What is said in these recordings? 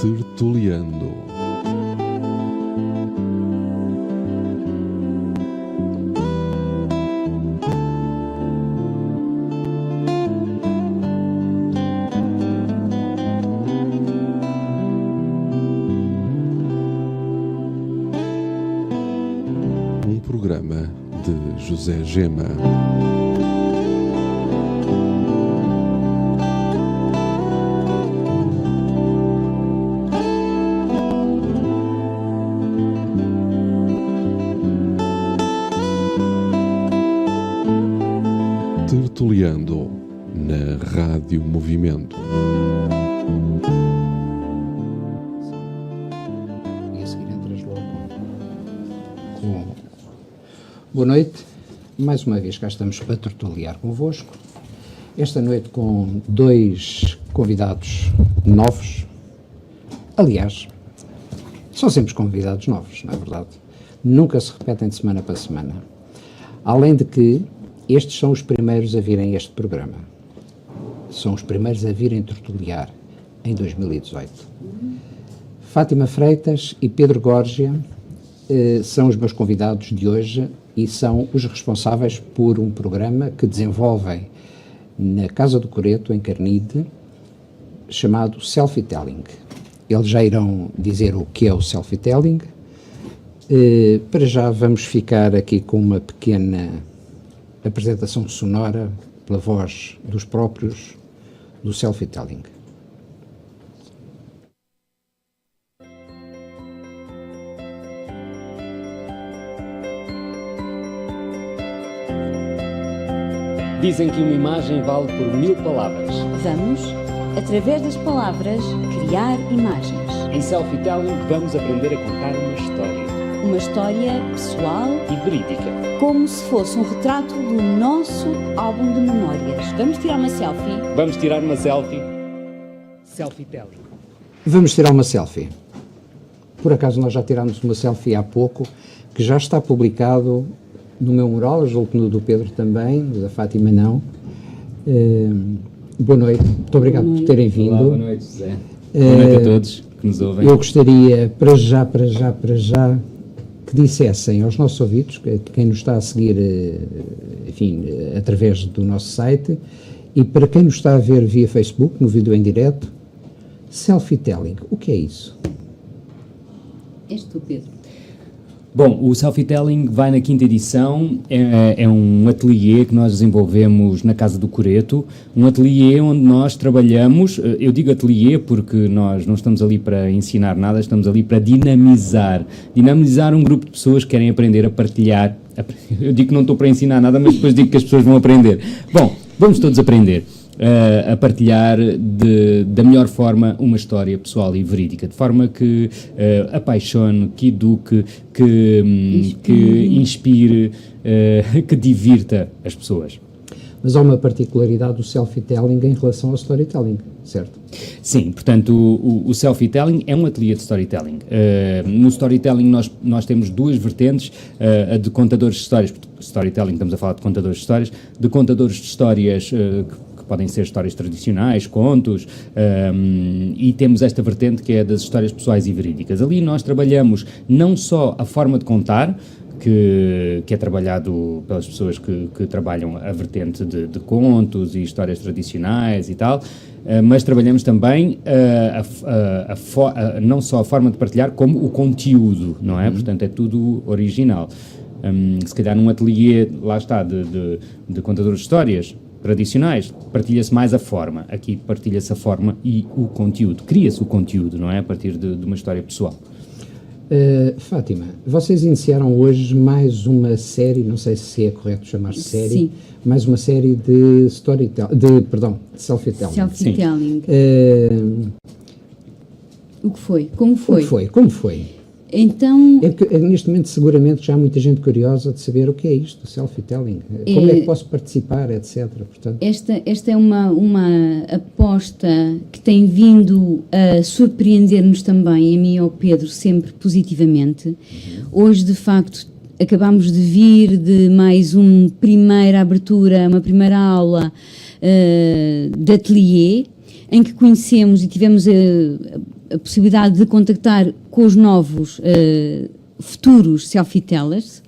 Tertuliando. Um programa de José Gema. Tertuliando na Rádio Movimento. E a seguir entras logo com... Boa noite, mais uma vez cá estamos para tertuliar convosco. Esta noite com dois convidados novos. Aliás, são sempre convidados novos, não é verdade? Nunca se repetem de semana para semana. Além de que estes são os primeiros a virem a este programa. São os primeiros a virem tertuliar em 2018. Fátima Freitas e Pedro Górgia são os meus convidados de hoje e são os responsáveis por um programa que desenvolvem na Casa do Coreto, em Carnide, chamado Selfie-Telling. Eles já irão dizer o que é o Selfie-Telling. Para já vamos ficar aqui com uma pequena apresentação sonora pela voz dos próprios do Selfie-Telling. Dizem que uma imagem vale por 1000 palavras. Vamos, através das palavras, criar imagens. Em Selfie-Telling vamos aprender a contar uma história. Uma história pessoal e verídica. Como se fosse um retrato do nosso álbum de memórias. Vamos tirar uma selfie? Vamos tirar uma selfie. Selfie-Telling. Vamos tirar uma selfie. Por acaso nós já tirámos uma selfie há pouco, que já está publicado no meu mural, eu julgo que no do Pedro também, da Fátima não. Boa noite, muito obrigado por terem vindo. Olá, boa noite, José. Boa noite a todos que nos ouvem. Eu gostaria, para já, que dissessem aos nossos ouvidos, quem nos está a seguir, enfim, através do nosso site, e para quem nos está a ver via Facebook, no vídeo em direto, Selfie-Telling, o que é isso? És tu, Pedro. Bom, o Selfie-Telling vai na 5ª edição, é um ateliê que nós desenvolvemos na Casa do Coreto, um ateliê onde nós trabalhamos, eu digo ateliê porque nós não estamos ali para ensinar nada, estamos ali para dinamizar um grupo de pessoas que querem aprender a partilhar. Eu digo que não estou para ensinar nada, mas depois digo que as pessoas vão aprender. Bom, vamos todos aprender a partilhar da melhor forma uma história pessoal e verídica, de forma que apaixone, que eduque, que inspire, que divirta as pessoas. Mas há uma particularidade do selfie-telling em relação ao storytelling, certo? Sim, portanto, o selfie-telling é um ateliê de storytelling. No storytelling nós temos duas vertentes, a de contadores de histórias, storytelling, estamos a falar de contadores de histórias, de contadores de histórias que podem ser histórias tradicionais, contos, e temos esta vertente que é das histórias pessoais e verídicas. Ali nós trabalhamos não só a forma de contar, que é trabalhado pelas pessoas que trabalham a vertente de contos e histórias tradicionais e tal, mas trabalhamos também não só a forma de partilhar, como o conteúdo, não é? Portanto, é tudo original. Se calhar num ateliê, lá está, de contadores de histórias tradicionais, partilha-se mais a forma. Aqui partilha-se a forma e o conteúdo. Cria-se o conteúdo, não é? A partir de uma história pessoal. Fátima, vocês iniciaram hoje mais uma série, não sei se é correto chamar série, Sim. mais uma série de selfie-telling. Selfie-telling. O que foi? Como foi? Como foi? Então, É que neste momento seguramente já há muita gente curiosa de saber o que é isto, o self-telling, como é que posso participar, etc. Portanto, esta é uma aposta que tem vindo a surpreender-nos também, a mim e ao Pedro, sempre positivamente. Hoje, de facto, acabámos de vir de mais uma primeira abertura, uma primeira aula de ateliê, em que conhecemos e tivemos a possibilidade de contactar com os novos futuros selfie-tellers,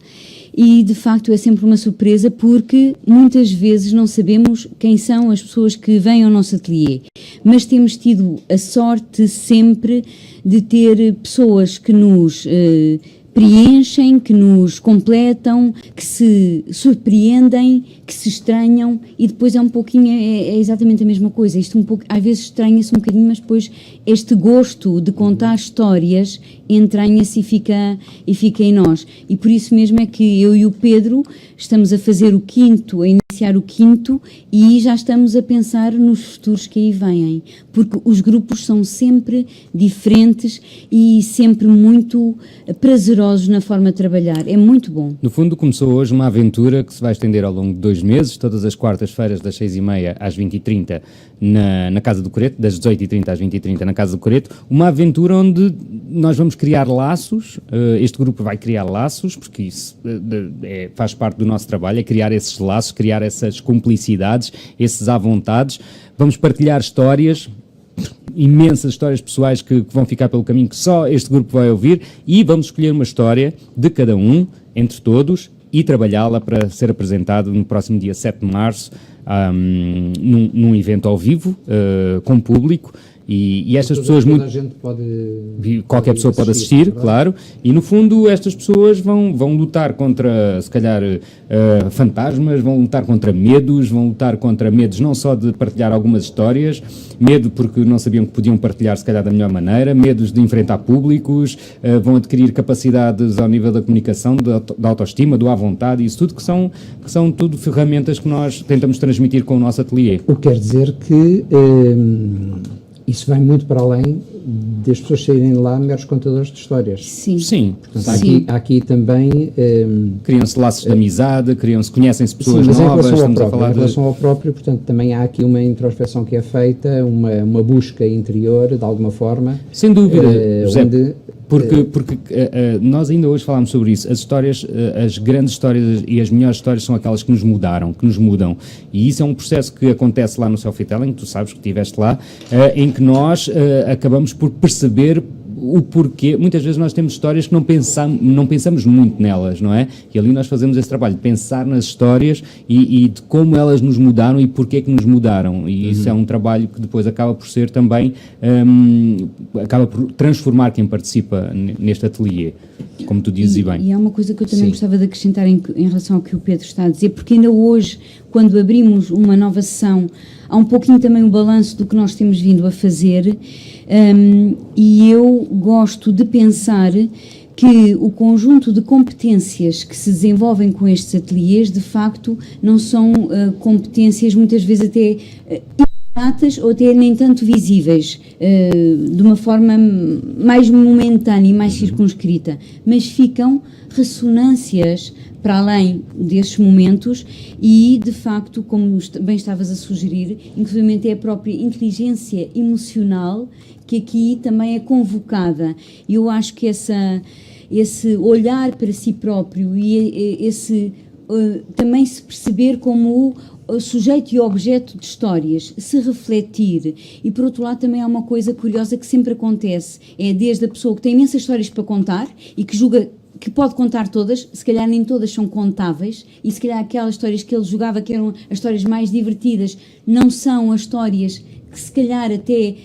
e de facto é sempre uma surpresa porque muitas vezes não sabemos quem são as pessoas que vêm ao nosso ateliê, mas temos tido a sorte sempre de ter pessoas que nos preenchem, que nos completam, que se surpreendem, que se estranham, e depois é um pouquinho, é exatamente a mesma coisa. Isto um pouco, às vezes estranha-se um bocadinho, mas depois este gosto de contar histórias entranha-se e fica em nós. E por isso mesmo é que eu e o Pedro estamos a fazer o quinto, a iniciar o quinto, e já estamos a pensar nos futuros que aí vêm, porque os grupos são sempre diferentes e sempre muito prazerosos na forma de trabalhar. É muito bom. No fundo, começou hoje uma aventura que se vai estender ao longo de 2 meses, todas as quartas-feiras, das 6h30 às 20h30, na Casa do Coreto, das 18h30 às 20h30 na Casa do Coreto, uma aventura onde nós vamos criar laços, este grupo vai criar laços, porque isso faz parte do nosso trabalho, é criar esses laços, criar essas cumplicidades, esses à vontades, vamos partilhar histórias, imensas histórias pessoais que vão ficar pelo caminho que só este grupo vai ouvir, e vamos escolher uma história de cada um, entre todos, e trabalhá-la para ser apresentado no próximo dia 7 de março, num evento ao vivo, com público, e estas pessoas toda muito... a gente pode... Qualquer pessoa pode assistir, claro, e no fundo estas pessoas vão lutar contra, se calhar, fantasmas, vão lutar contra medos, vão lutar contra medos não só de partilhar algumas histórias, medo porque não sabiam que podiam partilhar, se calhar, da melhor maneira, medos de enfrentar públicos, vão adquirir capacidades ao nível da comunicação, da autoestima, do à vontade, isso tudo que são tudo ferramentas que nós tentamos transmitir com o nosso ateliê. O que quer dizer que isso vai muito para além das pessoas saírem de lá melhores contadores de histórias. Sim. Sim. Portanto, Sim. há aqui também... Criam-se laços de amizade, conhecem-se pessoas sim, mas novas, em estamos a falar em relação ao próprio, portanto, também há aqui uma introspeção que é feita, uma busca interior, de alguma forma. Sem dúvida, José, onde, porque nós ainda hoje falámos sobre isso. As histórias, as grandes histórias e as melhores histórias são aquelas que nos mudaram, que nos mudam. E isso é um processo que acontece lá no Selfie-Telling, tu sabes que estiveste lá, em que nós acabamos por perceber o porquê. Muitas vezes nós temos histórias que não pensamos muito nelas, não é? E ali nós fazemos esse trabalho, de pensar nas histórias e de como elas nos mudaram e porquê que nos mudaram. E isso é um trabalho que depois acaba por ser também, acaba por transformar quem participa neste ateliê, como tu dizes e bem. E há uma coisa que eu também Sim. gostava de acrescentar em relação ao que o Pedro está a dizer, porque ainda hoje, quando abrimos uma nova sessão, há um pouquinho também o balanço do que nós temos vindo a fazer, e eu gosto de pensar que o conjunto de competências que se desenvolvem com estes ateliês, de facto, não são competências muitas vezes até imediatas ou até nem tanto visíveis, de uma forma mais momentânea e mais circunscrita, mas ficam ressonâncias para além desses momentos e, de facto, como bem estavas a sugerir, inclusive é a própria inteligência emocional que aqui também é convocada. E eu acho que esse olhar para si próprio e esse também se perceber como o sujeito e objeto de histórias, se refletir. E, por outro lado, também há uma coisa curiosa que sempre acontece, é desde a pessoa que tem imensas histórias para contar e que julga que pode contar todas, se calhar nem todas são contáveis, e se calhar aquelas histórias que ele julgava que eram as histórias mais divertidas não são as histórias que se calhar até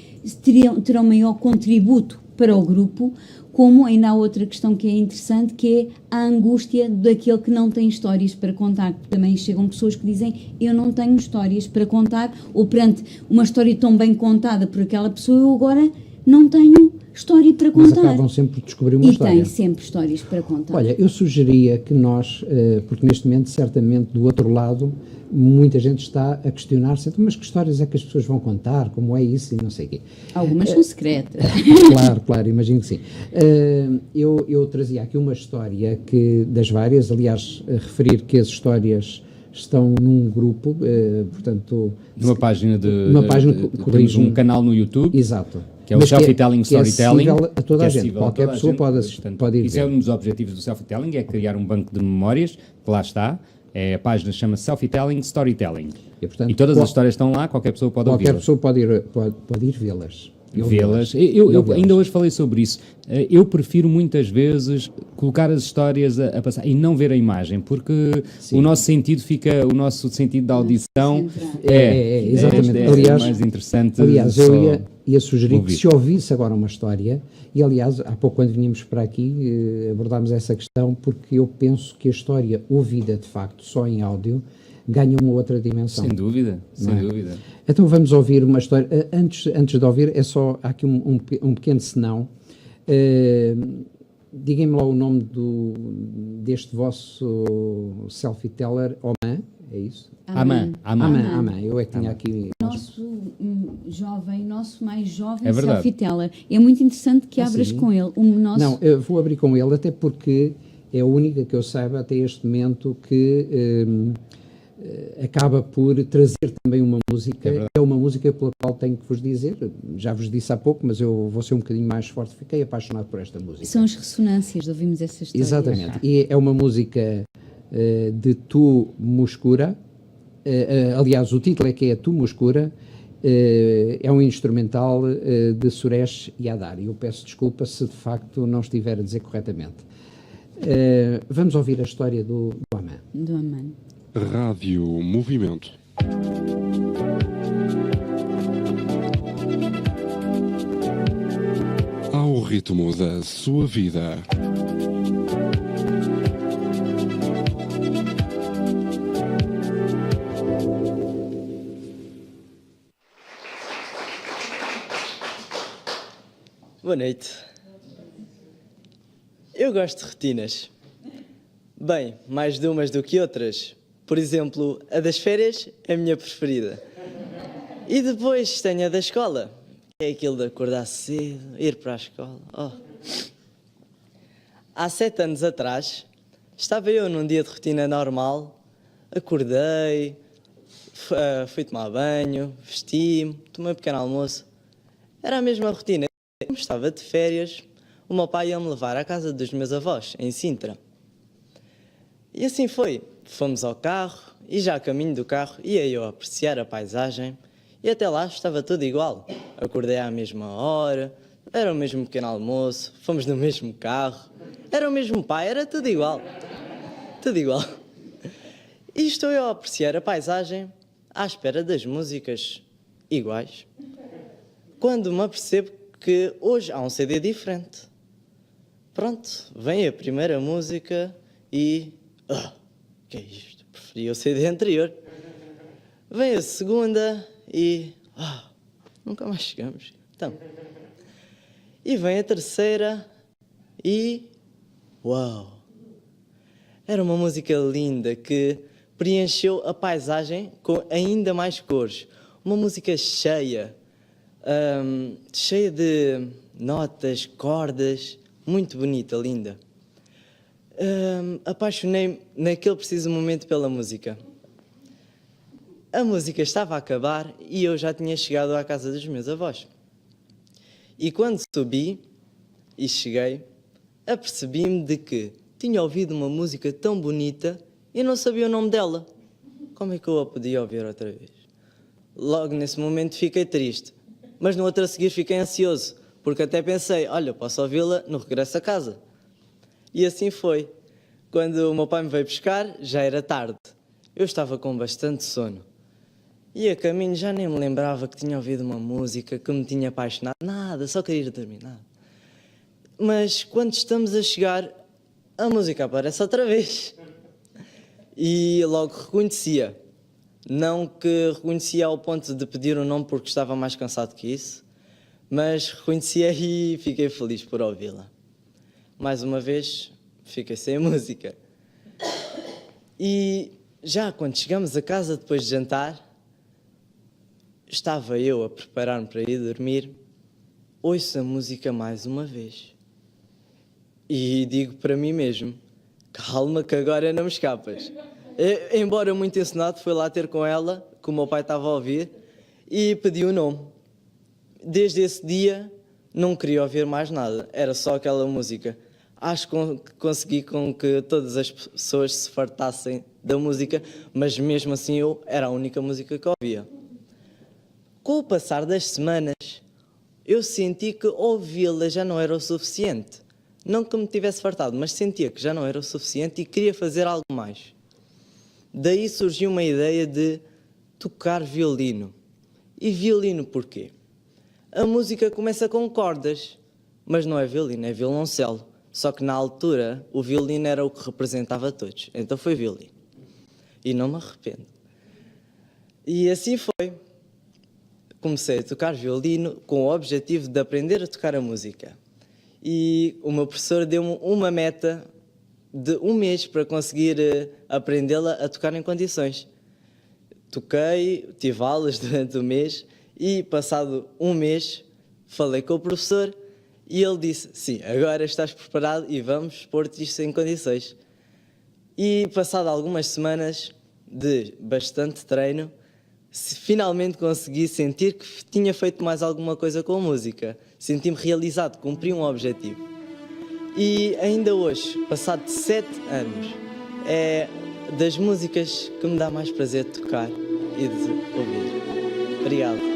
terão maior contributo para o grupo, como ainda há outra questão que é interessante, que é a angústia daquele que não tem histórias para contar. Também chegam pessoas que dizem, eu não tenho histórias para contar, ou perante uma história tão bem contada por aquela pessoa, eu agora não tenho história para Mas contar. acabam sempre por descobrir uma E história. tem sempre histórias para contar. Olha, eu sugeria que nós, porque neste momento, certamente, do outro lado, muita gente está a questionar-se, então, mas que histórias é que as pessoas vão contar, como é isso e não sei o quê. Algumas são secretas. Claro, imagino que sim. Eu trazia aqui uma história que, das várias, aliás, referir que as histórias estão num grupo, portanto... Numa página Numa página que temos corrige-me. um canal no YouTube, Exato. que é o Mas Self-Telling que é Storytelling. acessível a toda a que é gente. acessível a Qualquer toda a pessoa gente. pode ir Isso é ver. um dos objetivos do Self-Telling, é criar um banco de memórias, que lá está. A página chama-se Self-Telling Storytelling. portanto, Todas as histórias estão lá, qualquer pessoa pode Qualquer ouvi-las. pessoa pode ir vê-las. E Vê-las. ouvi-las. Eu E ouvi-las. ainda hoje falei sobre isso. Eu prefiro muitas vezes colocar as histórias a passar e não ver a imagem, porque o nosso sentido da audição exatamente. é Aliás, mais interessante. Aliás, só eu ia sugerir ouvir. que se ouvisse agora uma história, e aliás, há pouco quando vinhamos para aqui, abordámos essa questão, porque eu penso que a história ouvida de facto só em áudio ganha uma outra dimensão. Sem dúvida, sem dúvida. Então vamos ouvir uma história. Antes de ouvir, é só há aqui um pequeno senão. Digam-me lá o nome deste vosso selfie-teller, Oman, é isso? Amã. Aman. Eu é que tinha aqui... Nosso nosso mais jovem É verdade. selfie-teller. É muito interessante que abras sim? com ele. O nosso, Não, eu vou abrir com ele, até porque é a única que eu saiba até este momento que acaba por trazer também uma música. É uma música pela qual tenho que vos dizer, já vos disse há pouco, mas eu vou ser um bocadinho mais forte, fiquei apaixonado por esta música. São as ressonâncias, ouvimos essa história. Exatamente, e é uma música de Tu Muscura, aliás o título é que é Tu Muscura, é um instrumental de Suresh Yadar, e eu peço desculpa se de facto não estiver a dizer corretamente. Vamos ouvir a história do Aman. Do Aman. Rádio Movimento. Ao ritmo da sua vida. Boa noite. Eu gosto de rotinas. Bem, mais de umas do que outras. Por exemplo, a das férias é a minha preferida. E depois tenho a da escola. É aquilo de acordar cedo, ir para a escola. Oh. Há 7 anos atrás, estava eu num dia de rotina normal. Acordei, fui tomar banho, vesti-me, tomei um pequeno almoço. Era a mesma rotina. Como estava de férias, o meu pai ia-me levar à casa dos meus avós, em Sintra. E assim foi. Fomos ao carro e já a caminho do carro ia eu apreciar a paisagem e até lá estava tudo igual. Acordei à mesma hora, era o mesmo pequeno almoço, fomos no mesmo carro, era o mesmo pai, era tudo igual. Tudo igual. E estou eu a apreciar a paisagem à espera das músicas iguais. Quando me apercebo que hoje há um CD diferente. Pronto, vem a primeira música e... que é isto? Preferia o CD anterior. Vem a segunda e... nunca mais chegamos. Então. E vem a terceira e... uau! Era uma música linda que preencheu a paisagem com ainda mais cores. Uma música cheia, cheia de notas, cordas, muito bonita, linda. Apaixonei-me naquele preciso momento pela música. A música estava a acabar e eu já tinha chegado à casa dos meus avós. E quando subi e cheguei, apercebi-me de que tinha ouvido uma música tão bonita e não sabia o nome dela. Como é que eu a podia ouvir outra vez? Logo nesse momento fiquei triste, mas no outro a seguir fiquei ansioso, porque até pensei, olha, posso ouvi-la no regresso a casa. E assim foi. Quando o meu pai me veio buscar, já era tarde. Eu estava com bastante sono. E a caminho já nem me lembrava que tinha ouvido uma música que me tinha apaixonado. Nada, só queria ir dormir, nada. Mas quando estamos a chegar, a música aparece outra vez. E logo reconhecia. Não que reconhecia ao ponto de pedir o nome porque estava mais cansado que isso, mas reconheci-a e fiquei feliz por ouvi-la. Mais uma vez, fiquei sem música. E já quando chegamos a casa depois de jantar, estava eu a preparar-me para ir dormir, ouço a música mais uma vez. E digo para mim mesmo, calma que agora não me escapas. Embora muito encenado, fui lá ter com ela, que o meu pai estava a ouvir, e pedi o nome. Desde esse dia não queria ouvir mais nada, era só aquela música. Acho que consegui com que todas as pessoas se fartassem da música, mas mesmo assim era a única música que ouvia. Com o passar das semanas, eu senti que ouvi-la já não era o suficiente. Não que me tivesse fartado, mas sentia que já não era o suficiente e queria fazer algo mais. Daí surgiu uma ideia de tocar violino. E violino porquê? A música começa com cordas, mas não é violino, é violoncelo. Só que na altura o violino era o que representava todos, então foi violino. E não me arrependo. E assim foi. Comecei a tocar violino com o objetivo de aprender a tocar a música. E o meu professor deu-me uma meta de 1 mês para conseguir aprendê-la a tocar em condições. Toquei, tive aulas durante o mês e passado 1 mês falei com o professor e ele disse, sim, agora estás preparado e vamos pôr-te isto em condições. E passado algumas semanas de bastante treino, finalmente consegui sentir que tinha feito mais alguma coisa com a música. Senti-me realizado, cumpri um objetivo. E ainda hoje, passado 7 anos, é das músicas que me dá mais prazer de tocar e de ouvir. Obrigado.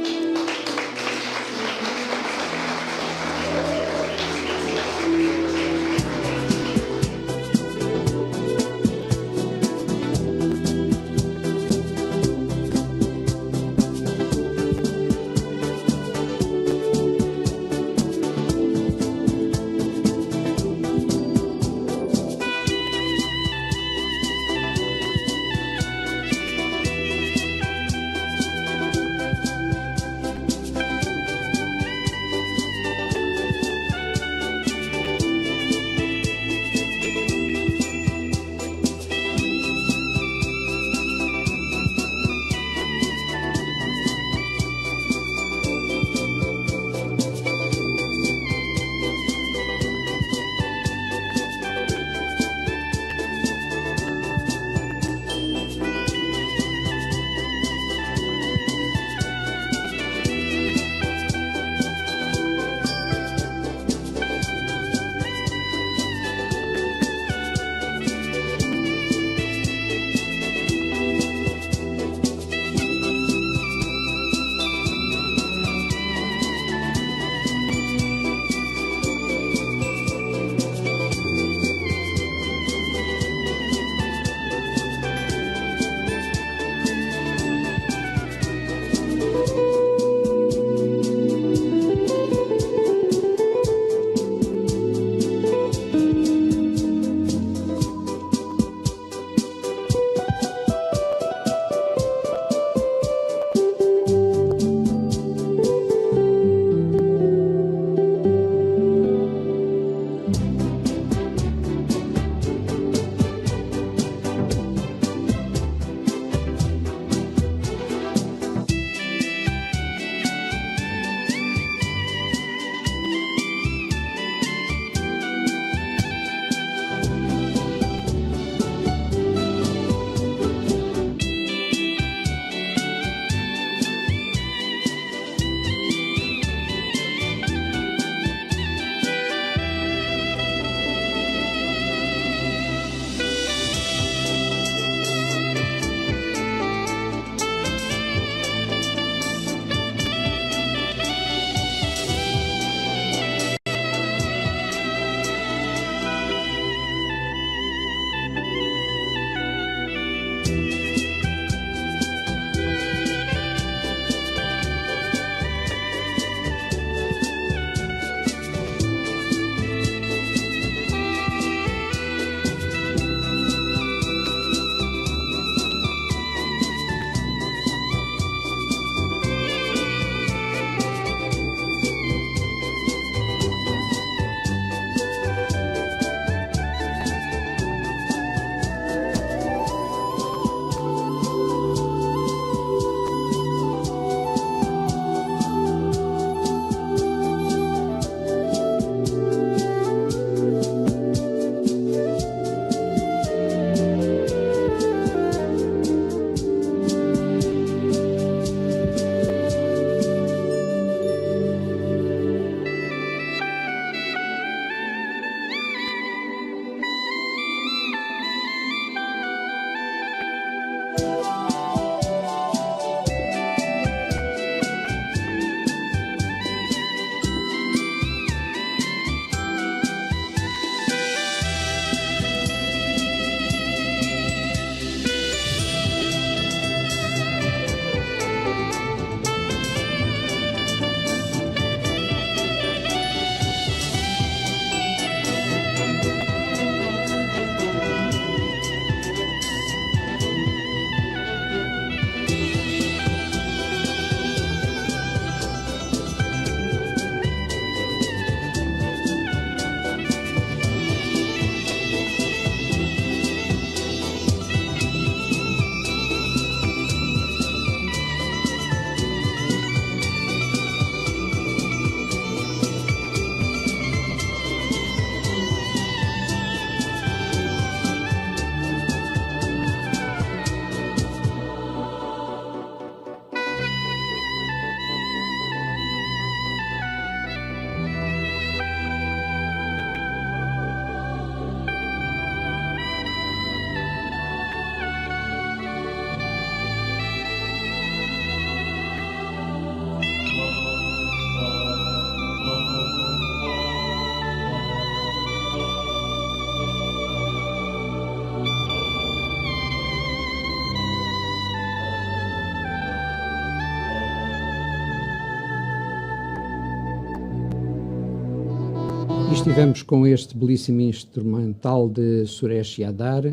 Estivemos com este belíssimo instrumental de Suresh Yadar,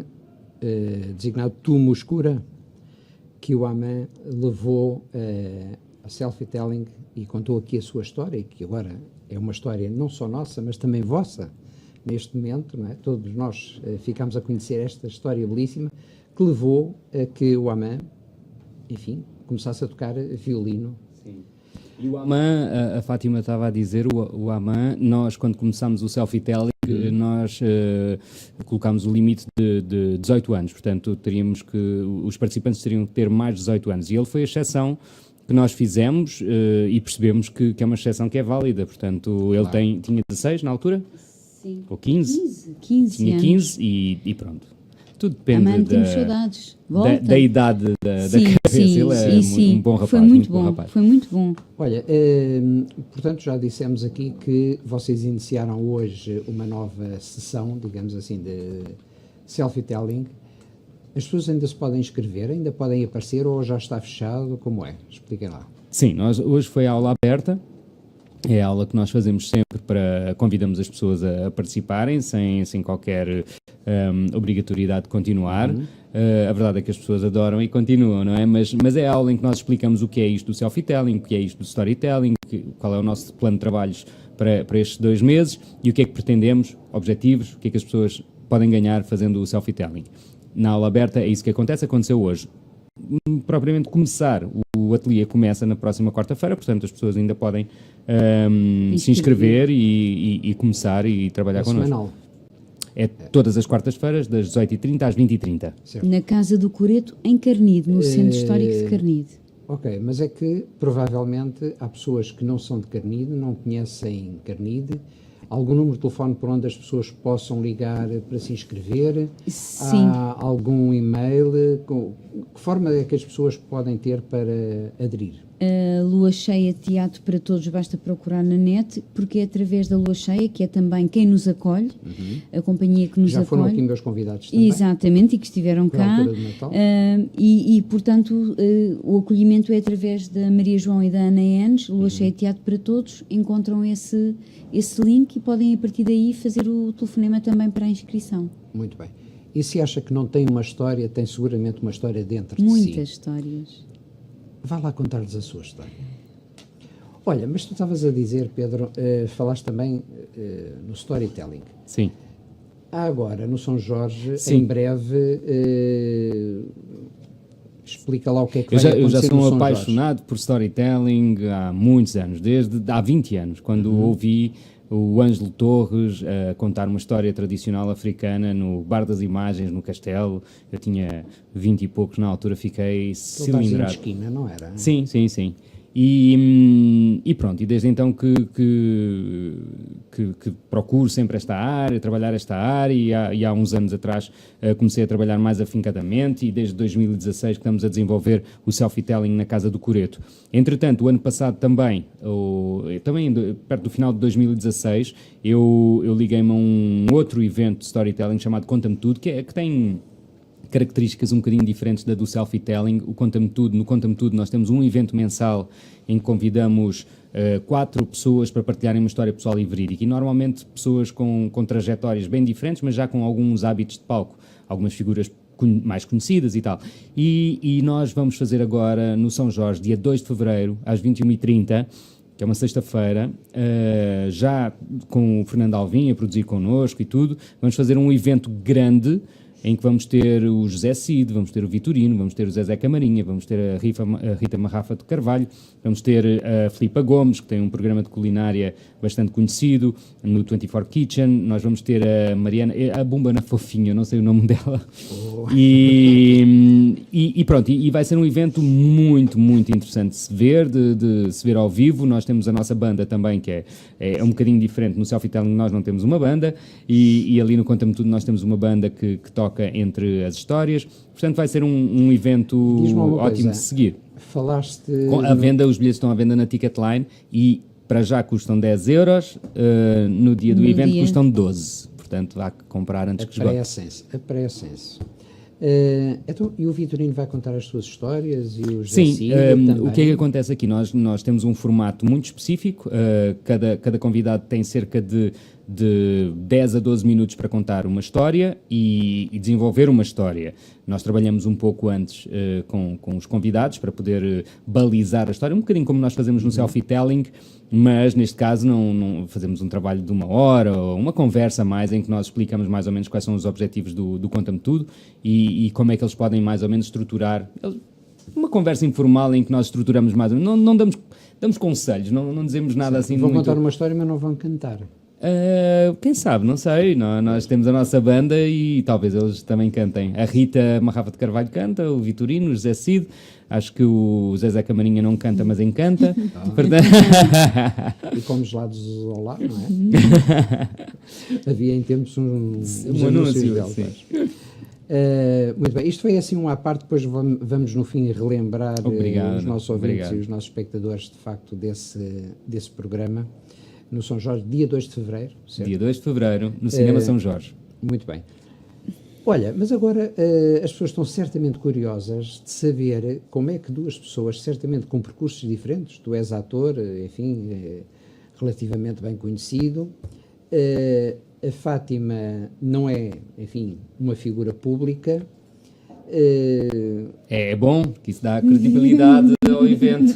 designado Tu Muscura, que o Aman levou a self-telling e contou aqui a sua história, e que agora é uma história não só nossa, mas também vossa, neste momento, não é? Todos nós ficamos a conhecer esta história belíssima, que levou a que o Aman, enfim, começasse a tocar violino. Sim. E o Aman, a Fátima estava a dizer, o Aman, nós quando começámos o self-telling, nós colocámos o limite de 18 anos, portanto os participantes teriam que ter mais de 18 anos, e ele foi a exceção que nós fizemos e percebemos que é uma exceção que é válida, portanto ele tinha 16 na altura? Sim. Ou 15? 15 Tinha anos. 15 e pronto. Tudo depende Aman, temos saudades. Volta. da idade da cabeça. Sim, Ele é sim. um bom rapaz. Foi muito bom bom, rapaz. foi muito bom. Olha, portanto, já dissemos aqui que vocês iniciaram hoje uma nova sessão, digamos assim, de self-telling. As pessoas ainda se podem inscrever, ainda podem aparecer ou já está fechado? Como é? Expliquem lá. Sim, hoje foi a aula aberta. É a aula que nós fazemos sempre convidamos as pessoas a participarem, sem qualquer obrigatoriedade de continuar. A verdade é que as pessoas adoram e continuam, não é? Mas é a aula em que nós explicamos o que é isto do self-telling, o que é isto do storytelling, qual é o nosso plano de trabalhos para estes 2 meses e o que é que pretendemos, objetivos, o que é que as pessoas podem ganhar fazendo o self-telling. Na aula aberta é isso que aconteceu hoje. Propriamente começar, o ateliê começa na próxima quarta-feira, portanto as pessoas ainda podem se inscrever e começar e trabalhar connosco. Semanal. É todas as quartas-feiras, das 18h30 às 20h30. Certo. Na Casa do Coreto, em Carnide, no Centro Histórico de Carnide. Ok, mas é que provavelmente há pessoas que não são de Carnide, não conhecem Carnide. Algum número de telefone por onde as pessoas possam ligar para se inscrever? Sim. Há algum e-mail? Que forma é que as pessoas podem ter para aderir? A Lua Cheia Teatro para Todos, basta procurar na net, porque é através da Lua Cheia, que é também quem nos acolhe, a companhia que nos Já foram acolhe. aqui meus convidados também? Exatamente, e que estiveram Por cá. altura de Natal. Portanto, o acolhimento é através da Maria João e da Ana Enes, Lua Cheia Teatro para Todos, encontram esse link e podem a partir daí fazer o telefonema também para a inscrição. Muito bem. E se acha que não tem uma história, tem seguramente uma história dentro de si. Muitas histórias. Vá lá contar-lhes a sua história. Olha, mas tu estavas a dizer, Pedro, falaste também no storytelling. Sim. Há agora, no São Jorge, Sim. em breve, explica lá o que é que Eu vai já acontecer sou no um São apaixonado por storytelling há muitos anos, desde há 20 anos, quando ouvi o Ângelo Torres a contar uma história tradicional africana no Bar das Imagens, no Castelo. Eu tinha 20 e poucos na altura, fiquei Jorge. Ele cilindrado. de esquina, não era? Sim, sim, sim. E pronto, e desde então que procuro sempre esta área, trabalhar esta área, e há uns anos atrás comecei a trabalhar mais afincadamente, e desde 2016 que estamos a desenvolver o self-telling na Casa do Coreto. Entretanto, o ano passado também perto do final de 2016, eu liguei-me a um outro evento de storytelling chamado Conta-me Tudo, que tem características um bocadinho diferentes da do self-telling. No Conta-me Tudo nós temos um evento mensal em que convidamos 4 pessoas para partilharem uma história pessoal e verídica, e normalmente pessoas com trajetórias bem diferentes, mas já com alguns hábitos de palco, algumas figuras mais conhecidas e tal. E nós vamos fazer agora no São Jorge, dia 2 de fevereiro, às 21h30, que é uma sexta-feira, já com o Fernando Alvim a produzir connosco e tudo. Vamos fazer um evento grande em que vamos ter o José Cid, vamos ter o Vitorino, vamos ter o Zezé Camarinha, vamos ter a Rita Marrafa de Carvalho, vamos ter a Filipa Gomes, que tem um programa de culinária bastante conhecido, no 24 Kitchen. Nós vamos ter a Mariana, a Bumba na Fofinha, eu não sei o nome dela. E pronto, e vai ser um evento muito, muito interessante de se ver, de se ver ao vivo. Nós temos a nossa banda também, que é um bocadinho diferente. No self-telling nós não temos uma banda, e ali no Conta-me Tudo nós temos uma banda que toca entre as histórias. Portanto, vai ser um evento ótimo de seguir. Falaste... A venda, os bilhetes estão à venda na Ticketline e para já custam 10 euros, no dia do evento custam 12. Portanto, há que comprar antes que esgote. A pré-ascenso. Então, e o Vitorino vai contar as suas histórias e os Sim, o que é que acontece aqui? Nós temos um formato muito específico, cada convidado tem cerca de de 10 a 12 minutos para contar uma história e desenvolver uma história. Nós trabalhamos um pouco antes com os convidados para poder balizar a história, um bocadinho como nós fazemos no self-telling, mas neste caso não fazemos um trabalho de 1 hora ou uma conversa a mais em que nós explicamos mais ou menos quais são os objetivos do Conta-me Tudo e como é que eles podem mais ou menos estruturar. Uma conversa informal em que nós estruturamos mais ou menos, não damos conselhos, não dizemos nada assim Vão muito... contar uma história, mas não vão cantar. Quem sabe, não sei, nós temos a nossa banda e talvez eles também cantem. A Rita Marrafa de Carvalho canta, o Vitorino, o José Cid, acho que o Zezé Camarinha não canta, mas encanta. Portanto... E com gelados ao lado, não é? Havia em tempos uns anúncios deles. Muito bem, isto foi assim um à parte, depois vamos no fim relembrar os nossos ouvintes e os nossos espectadores de facto desse programa. No São Jorge, dia 2 de fevereiro. Certo? Dia 2 de fevereiro, no Cinema São Jorge. Muito bem. Olha, mas agora as pessoas estão certamente curiosas de saber como é que duas pessoas, certamente com percursos diferentes, tu és ator, enfim, relativamente bem conhecido, a Fátima não é, enfim, uma figura pública. É bom, que isso dá credibilidade ao evento.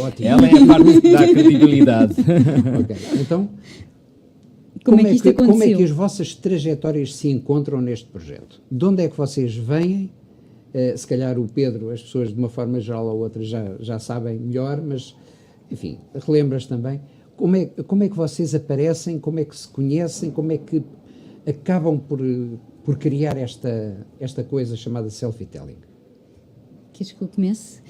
Ótimo. Ela é a parte que dá credibilidade. Ok, então, Como é que isto aconteceu? como é que as vossas trajetórias se encontram neste projeto? De onde é que vocês vêm? Se calhar o Pedro, as pessoas de uma forma geral ou outra já sabem melhor, mas, enfim, relembras também. Como é que vocês aparecem? Como é que se conhecem? Como é que acabam por criar esta coisa chamada self-telling? Queres que eu comece?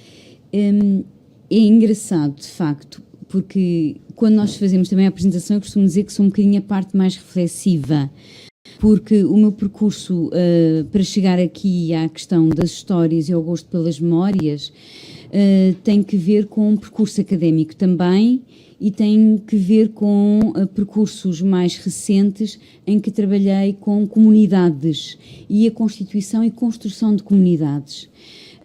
É engraçado, de facto, porque quando nós fazemos também a apresentação, eu costumo dizer que sou um bocadinho a parte mais reflexiva, porque o meu percurso para chegar aqui à questão das histórias e ao gosto pelas memórias tem que ver com um percurso académico também e tem que ver com percursos mais recentes em que trabalhei com comunidades e a constituição e construção de comunidades.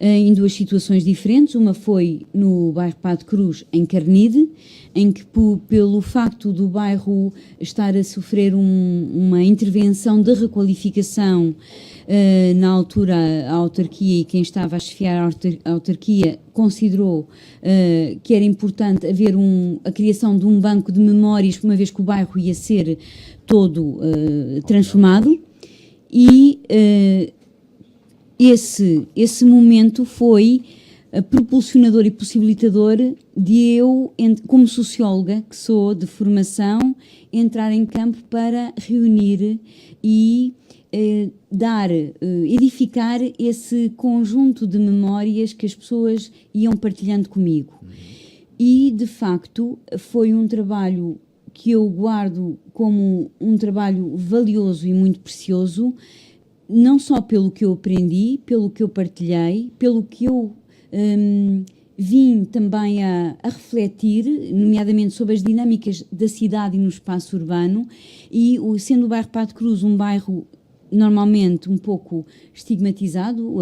Em duas situações diferentes, uma foi no bairro Pá de Cruz, em Carnide, em que pelo facto do bairro estar a sofrer uma intervenção de requalificação, na altura a autarquia e quem estava a chefiar a autarquia considerou que era importante haver a criação de um banco de memórias, uma vez que o bairro ia ser todo transformado, e esse momento foi propulsionador e possibilitador de eu, como socióloga, que sou de formação, entrar em campo para reunir e edificar esse conjunto de memórias que as pessoas iam partilhando comigo. E, de facto, foi um trabalho que eu guardo como um trabalho valioso e muito precioso, não só pelo que eu aprendi, pelo que eu partilhei, pelo que eu vim também a refletir, nomeadamente sobre as dinâmicas da cidade e no espaço urbano, e sendo o bairro Pá de Cruz um bairro normalmente um pouco estigmatizado,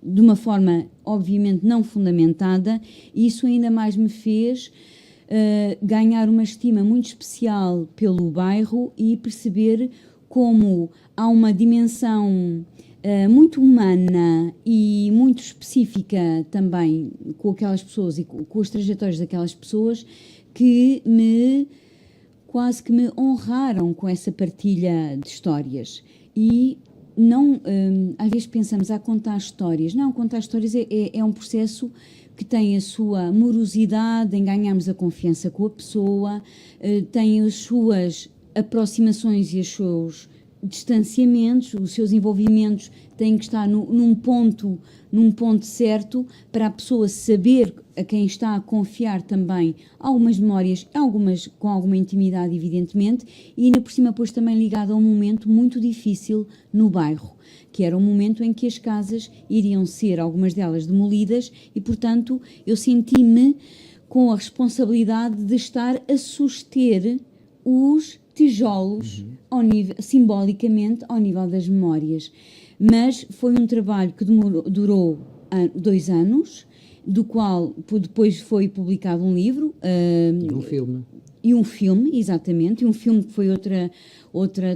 de uma forma obviamente não fundamentada, isso ainda mais me fez ganhar uma estima muito especial pelo bairro e perceber como há uma dimensão muito humana e muito específica também com aquelas pessoas e com as trajetórias daquelas pessoas que quase que me honraram com essa partilha de histórias. E não, às vezes pensamos a contar histórias. Não, contar histórias é um processo que tem a sua morosidade em ganharmos a confiança com a pessoa, tem as suas aproximações e os seus distanciamentos, os seus envolvimentos têm que estar num ponto certo para a pessoa saber a quem está a confiar também algumas memórias, algumas com alguma intimidade, evidentemente, e ainda por cima depois também ligado a um momento muito difícil no bairro, que era um momento em que as casas iriam ser, algumas delas, demolidas e, portanto, eu senti-me com a responsabilidade de estar a suster os tijolos simbolicamente ao nível das memórias. Mas foi um trabalho que durou 2 anos, do qual depois foi publicado um livro. E um filme. E um filme, exatamente, e um filme que foi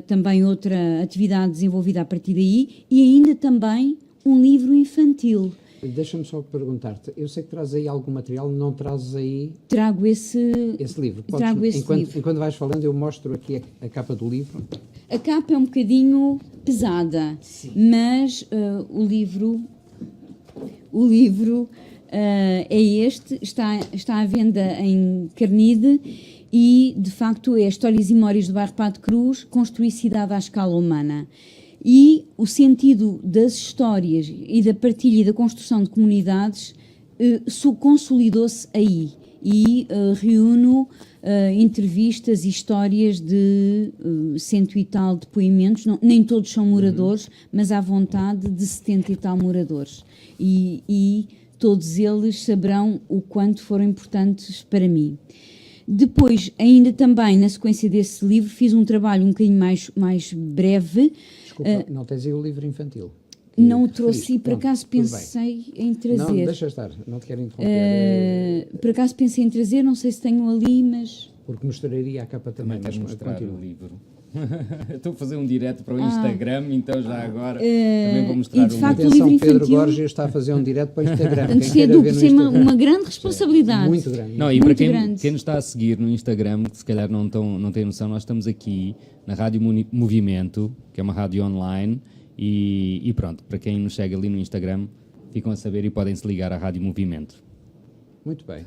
também outra atividade desenvolvida a partir daí, e ainda também um livro infantil. Deixa-me só perguntar-te, eu sei que traz aí algum material, não trazes aí Trago esse livro? Trago esse livro. Enquanto vais falando, eu mostro aqui a capa do livro. A capa é um bocadinho pesada, mas o livro é este, está à venda em Carnide e, de facto, é Histórias e Memórias do Bairro Pato Cruz, construir cidade à escala humana. E o sentido das histórias e da partilha e da construção de comunidades consolidou-se aí e reúno entrevistas e histórias de 100 e tal depoimentos, nem todos são moradores, mas à vontade de 70 e tal moradores. E todos eles saberão o quanto foram importantes para mim. Depois, ainda também, na sequência desse livro, fiz um trabalho um bocadinho mais breve. Desculpa, não tens aí o livro infantil? Não o trouxe e por Pronto, acaso tudo bem. pensei em trazer. Não, deixa estar, não te quero interromper. Por acaso pensei em trazer, não sei se tenho ali, mas... Porque mostraria a capa também, Também mas quero mostrar continua. o livro. Estou a fazer um direto para o Instagram, então já agora também vou mostrar e de o facto, livro. o livro Atenção, Pedro infantil- Gorges está a fazer um direto para o Instagram. Portanto, Quem isto é queira duplo, ver no isso é Instagram, uma grande responsabilidade. muito grande. Não, e para Muito quem, grande. quem nos está a seguir no Instagram, que se calhar não tem noção, nós estamos aqui na Rádio Movimento, que é uma rádio online, e pronto, para quem nos segue ali no Instagram, ficam a saber e podem se ligar à Rádio Movimento. Muito bem.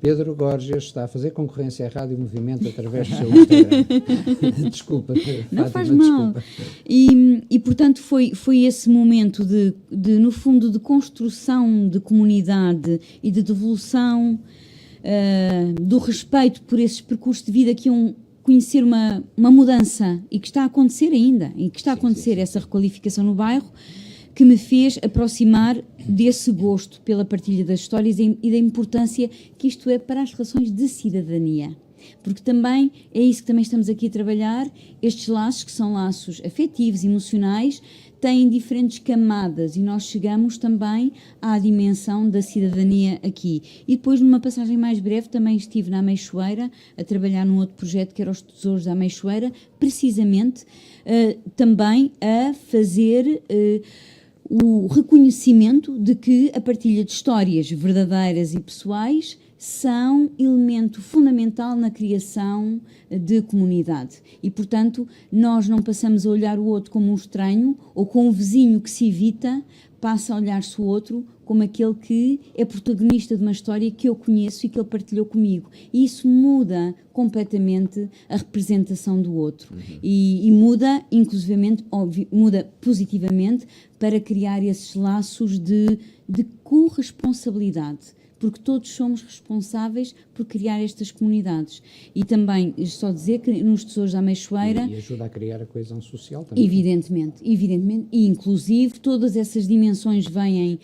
Pedro Gorges está a fazer concorrência à Rádio Movimento através do seu Instagram. Desculpa, Não Fátima, faz mal. desculpa. E portanto, foi esse momento no fundo, de construção de comunidade e de devolução do respeito por esses percursos de vida que iam conhecer uma mudança e que está a acontecer ainda, e que está a acontecer essa requalificação no bairro, que me fez aproximar desse gosto pela partilha das histórias e da importância que isto é para as relações de cidadania. Porque também é isso que também estamos aqui a trabalhar, estes laços que são laços afetivos, emocionais, têm diferentes camadas e nós chegamos também à dimensão da cidadania aqui. E depois, numa passagem mais breve, também estive na Ameixoeira a trabalhar num outro projeto que era os Tesouros da Ameixoeira, precisamente também a fazer o reconhecimento de que a partilha de histórias verdadeiras e pessoais são elemento fundamental na criação de comunidade. E, portanto, nós não passamos a olhar o outro como um estranho ou como um vizinho que se evita, passa a olhar-se o outro como aquele que é protagonista de uma história que eu conheço e que ele partilhou comigo. E isso muda completamente a representação do outro. E muda, inclusivamente, muda positivamente para criar esses laços de corresponsabilidade. Porque todos somos responsáveis por criar estas comunidades. E também, só dizer que nos Tesouros da Ameixoeira... E ajuda a criar a coesão social também. Evidentemente. E inclusive todas essas dimensões vêm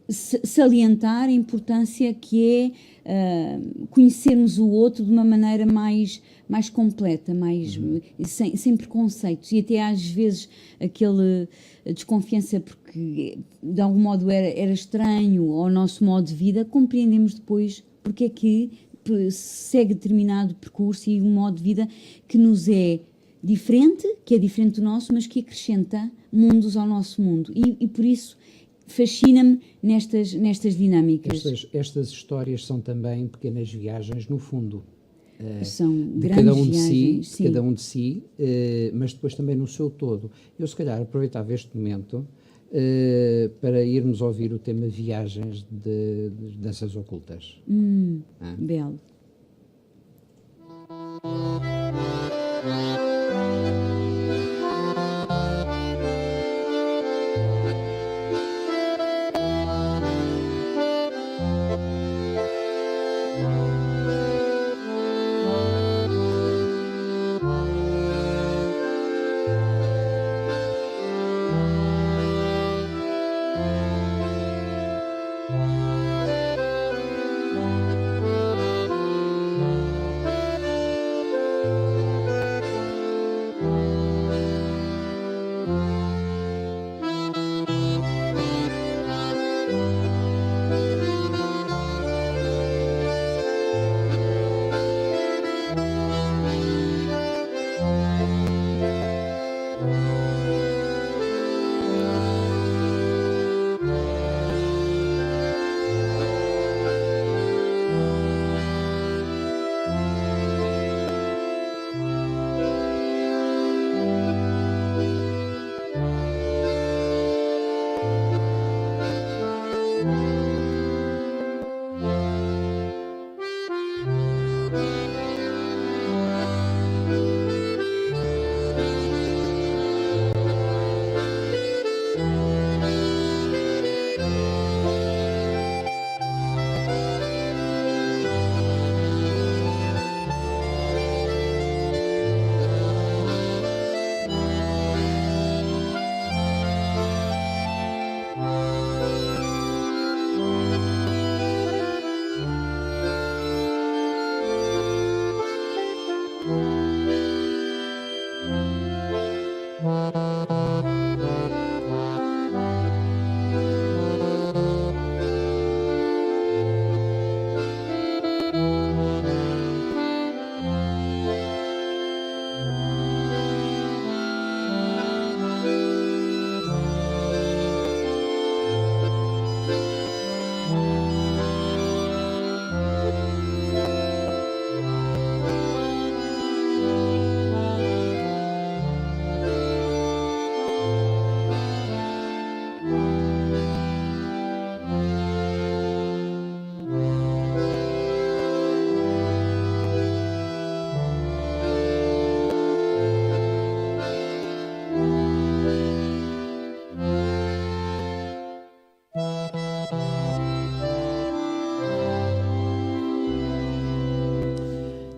salientar a importância que é conhecermos o outro de uma maneira mais completa, sem preconceitos, e até às vezes aquele desconfiança porque de algum modo era estranho ao nosso modo de vida, compreendemos depois porque é que segue determinado percurso e um modo de vida que nos é diferente, que é diferente do nosso, mas que acrescenta mundos ao nosso mundo. E por isso fascina-me nestas dinâmicas. Estas histórias são também pequenas viagens, no fundo. São De grandes cada um de viagens, si, de cada um de si, mas depois também no seu todo. Eu, se calhar, aproveitava este momento para irmos ouvir o tema Viagens de Danças Ocultas. Belo.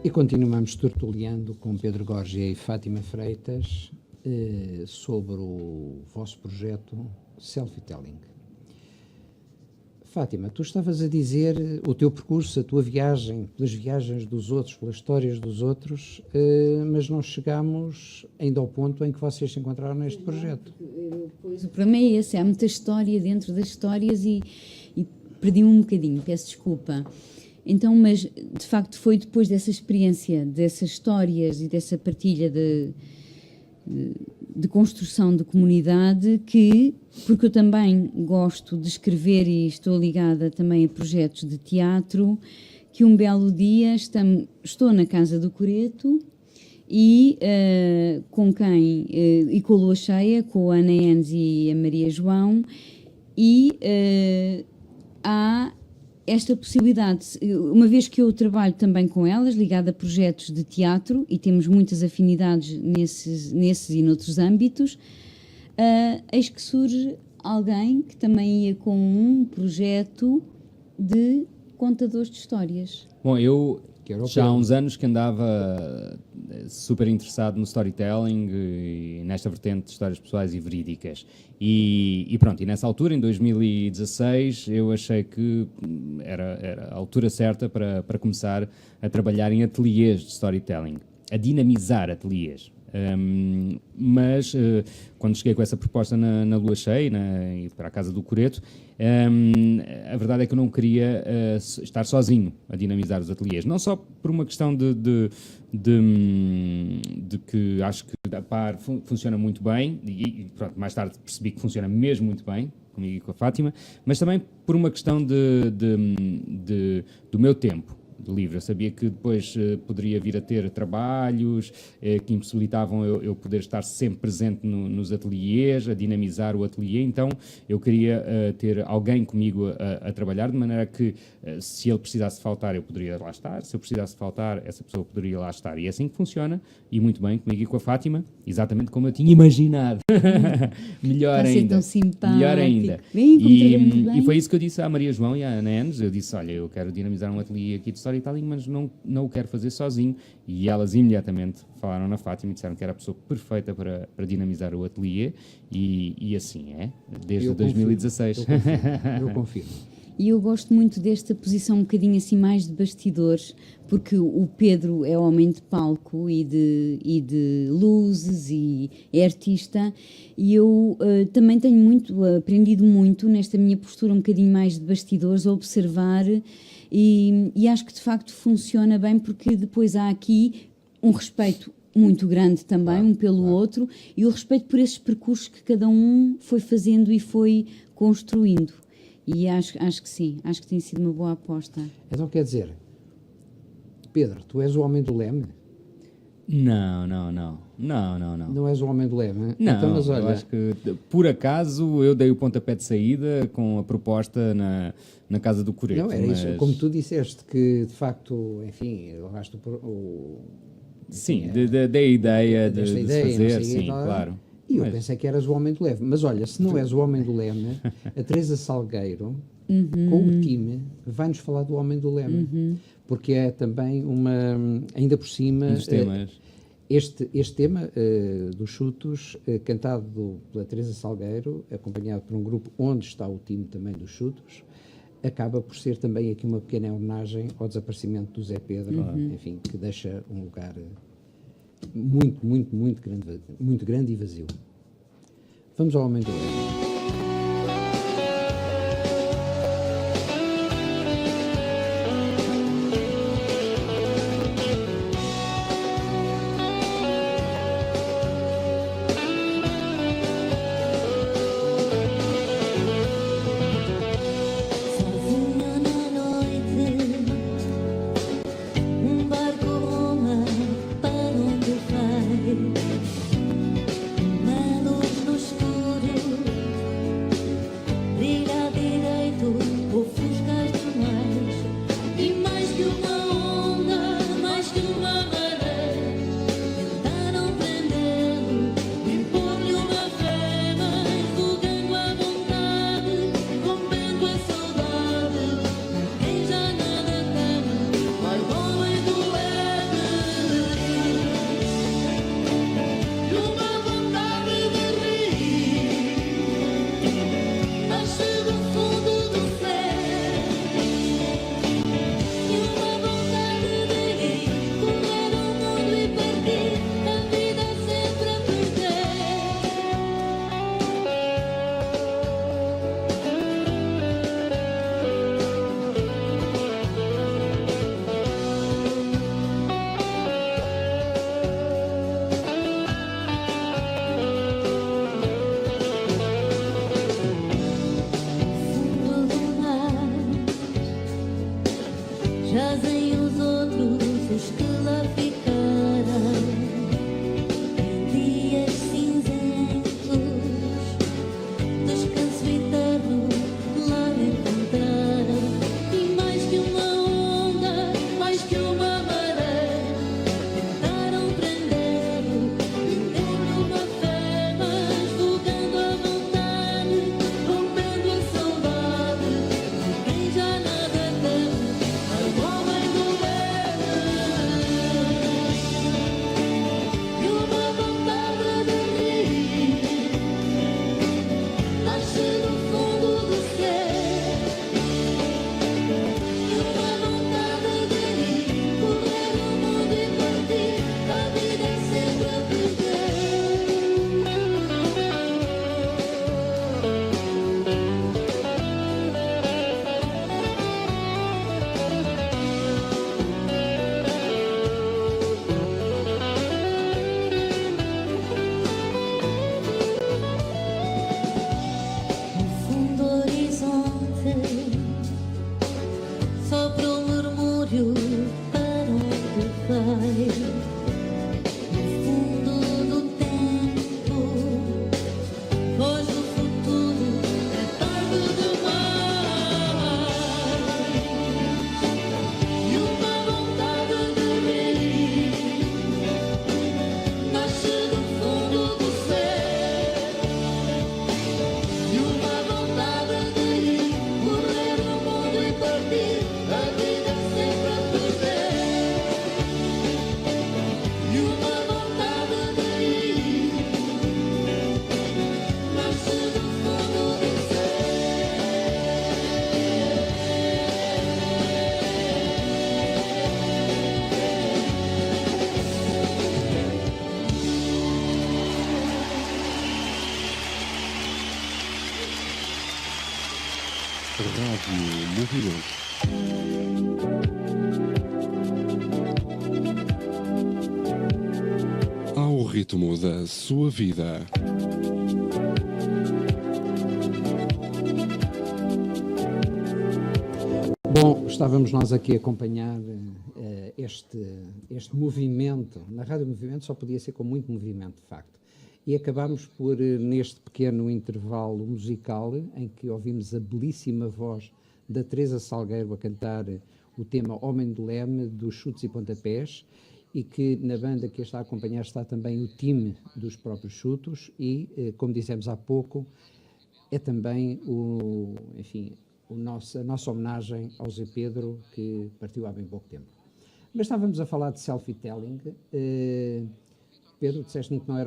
E continuamos tertuliando com Pedro Gorgia e Fátima Freitas sobre o vosso projeto Selfie-Telling. Fátima, tu estavas a dizer o teu percurso, a tua viagem, pelas viagens dos outros, pelas histórias dos outros, mas não chegámos ainda ao ponto em que vocês se encontraram neste projeto. Pois, o problema é esse, há muita história dentro das histórias e perdi-me um bocadinho, peço desculpa. Então, mas de facto foi depois dessa experiência, dessas histórias e dessa partilha de construção de comunidade que, porque eu também gosto de escrever e estou ligada também a projetos de teatro, que um belo dia estou na Casa do Coreto e com quem, e com a Lua Cheia, com a Ana Enes e a Maria João, e há esta possibilidade, uma vez que eu trabalho também com elas, ligada a projetos de teatro, e temos muitas afinidades nesses e noutros âmbitos, eis que surge alguém que também ia com um projeto de contadores de histórias. Bom, eu já há Pedro. uns anos que andava super interessado no storytelling e nesta vertente de histórias pessoais e verídicas. E pronto, e nessa altura, em 2016, eu achei que era a altura certa para começar a trabalhar em ateliês de storytelling, a dinamizar ateliês. Mas quando cheguei com essa proposta na Lua Cheia e para a Casa do Coreto, a verdade é que eu não queria estar sozinho a dinamizar os ateliês, não só por uma questão de que acho que a par funciona muito bem e pronto, mais tarde percebi que funciona mesmo muito bem comigo e com a Fátima, mas também por uma questão do meu tempo livre. Eu sabia que depois poderia vir a ter trabalhos que impossibilitavam eu poder estar sempre presente nos ateliês, a dinamizar o ateliê, então eu queria ter alguém comigo a trabalhar, de maneira que se ele precisasse faltar, eu poderia lá estar, se eu precisasse faltar, essa pessoa poderia lá estar. E é assim que funciona, e muito bem comigo e com a Fátima, exatamente como eu tinha imaginado. Melhor Está a ser ainda. tão simpático. Melhor ainda. Bem, encontrei-me bem. E foi isso que eu disse à Maria João e à Ana Enes. Eu disse, olha, eu quero dinamizar um ateliê aqui de storytelling, mas não o quero fazer sozinho. E elas imediatamente falaram na Fátima e disseram que era a pessoa perfeita para dinamizar o ateliê. E assim é, desde Eu 2016. Eu confirmo. E eu gosto muito desta posição um bocadinho assim mais de bastidores, porque o Pedro é homem de palco e de luzes e é artista, e eu também tenho aprendido muito nesta minha postura um bocadinho mais de bastidores, a observar, e acho que de facto funciona bem, porque depois há aqui um respeito muito grande também, um pelo outro, e o respeito por esses percursos que cada um foi fazendo e foi construindo. E acho que sim, acho que tem sido uma boa aposta. Então quer dizer, Pedro, tu és o homem do leme? Não. Não és o homem do leme? Não, Então, mas olha, eu acho que por acaso eu dei o pontapé de saída com a proposta na Casa do Coreto. não, era mas... isso, como tu disseste, que de facto, enfim, levaste Sim, da ideia de desta se ideia, não fazer, sei o quê sim, e tal. claro. E eu Mas- pensei que eras o homem do leme. Mas olha, se não és o homem do leme, a Teresa Salgueiro, com o time, vai-nos falar do homem do leme. Porque é também ainda por cima, Um dos temas. este tema dos chutos, cantado pela Teresa Salgueiro, acompanhado por um grupo onde está o time também dos chutos, acaba por ser também aqui uma pequena homenagem ao desaparecimento do Zé Pedro, enfim, que deixa um lugar muito grande e vazio. Vamos ao homem do leme. Sozinho na noite, barco roma para onde vai. Uma luz no escuro Rádio Movimento. Ao ritmo da sua vida. Bom, estávamos nós aqui a acompanhar este movimento. Na Rádio Movimento só podia ser com muito movimento, de facto. E acabámos por, neste pequeno intervalo musical, em que ouvimos a belíssima voz da Teresa Salgueiro a cantar o tema Homem do Leme, dos Chutes e Pontapés, e que na banda que a está a acompanhar está também o time dos próprios Chutos e, como dissemos há pouco, é também a nossa homenagem ao Zé Pedro, que partiu há bem pouco tempo. Mas estávamos a falar de self-telling. Pedro, disseste-me que não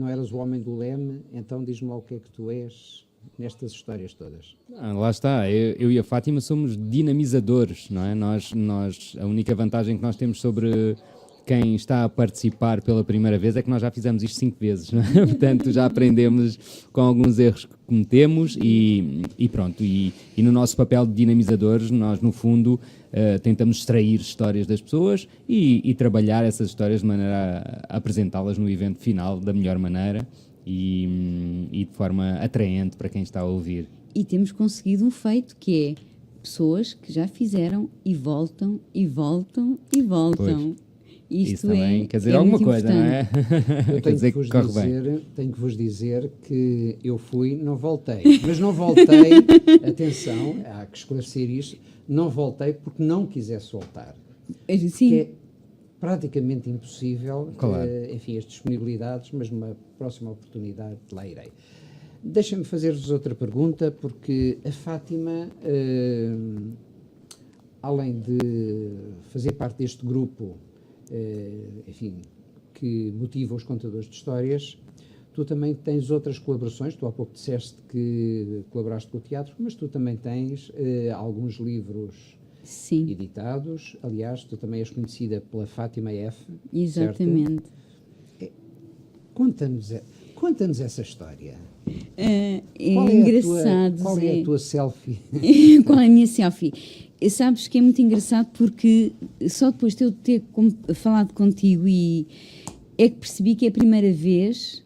eras o homem do leme, então diz-me lá o que é que tu és nestas histórias todas. Lá está, eu e a Fátima somos dinamizadores, não é? A única vantagem que nós temos sobre quem está a participar pela primeira vez é que nós já fizemos isto 5 vezes, não é? Portanto, já aprendemos com alguns erros que cometemos e pronto. E no nosso papel de dinamizadores, nós, no fundo, tentamos extrair histórias das pessoas e trabalhar essas histórias de maneira a apresentá-las no evento final da melhor maneira e de forma atraente para quem está a ouvir. E temos conseguido um feito que é pessoas que já fizeram e voltam e voltam e voltam. Pois. Isso também quer dizer alguma coisa, importante. não é? Eu Quer dizer que corre bem. tenho que vos dizer que eu fui, não voltei. Mas não voltei, atenção, há que esclarecer isto, não voltei porque não quisesse voltar. Sim. Que é praticamente impossível, Claro. as disponibilidades, mas numa próxima oportunidade lá irei. Deixem-me fazer-vos outra pergunta, porque a Fátima, além de fazer parte deste grupo, que motiva os contadores de histórias, tu também tens outras colaborações. Tu há pouco disseste que colaboraste com o teatro, mas tu também tens alguns livros Sim, editados. Aliás, tu também és conhecida pela Fátima F. exatamente. Certo? Conta-nos essa história. É Qual é engraçado, qual é Zé. a tua selfie? Qual é a minha selfie? Sabes que é muito engraçado porque só depois de eu ter falado contigo é que percebi que é a primeira vez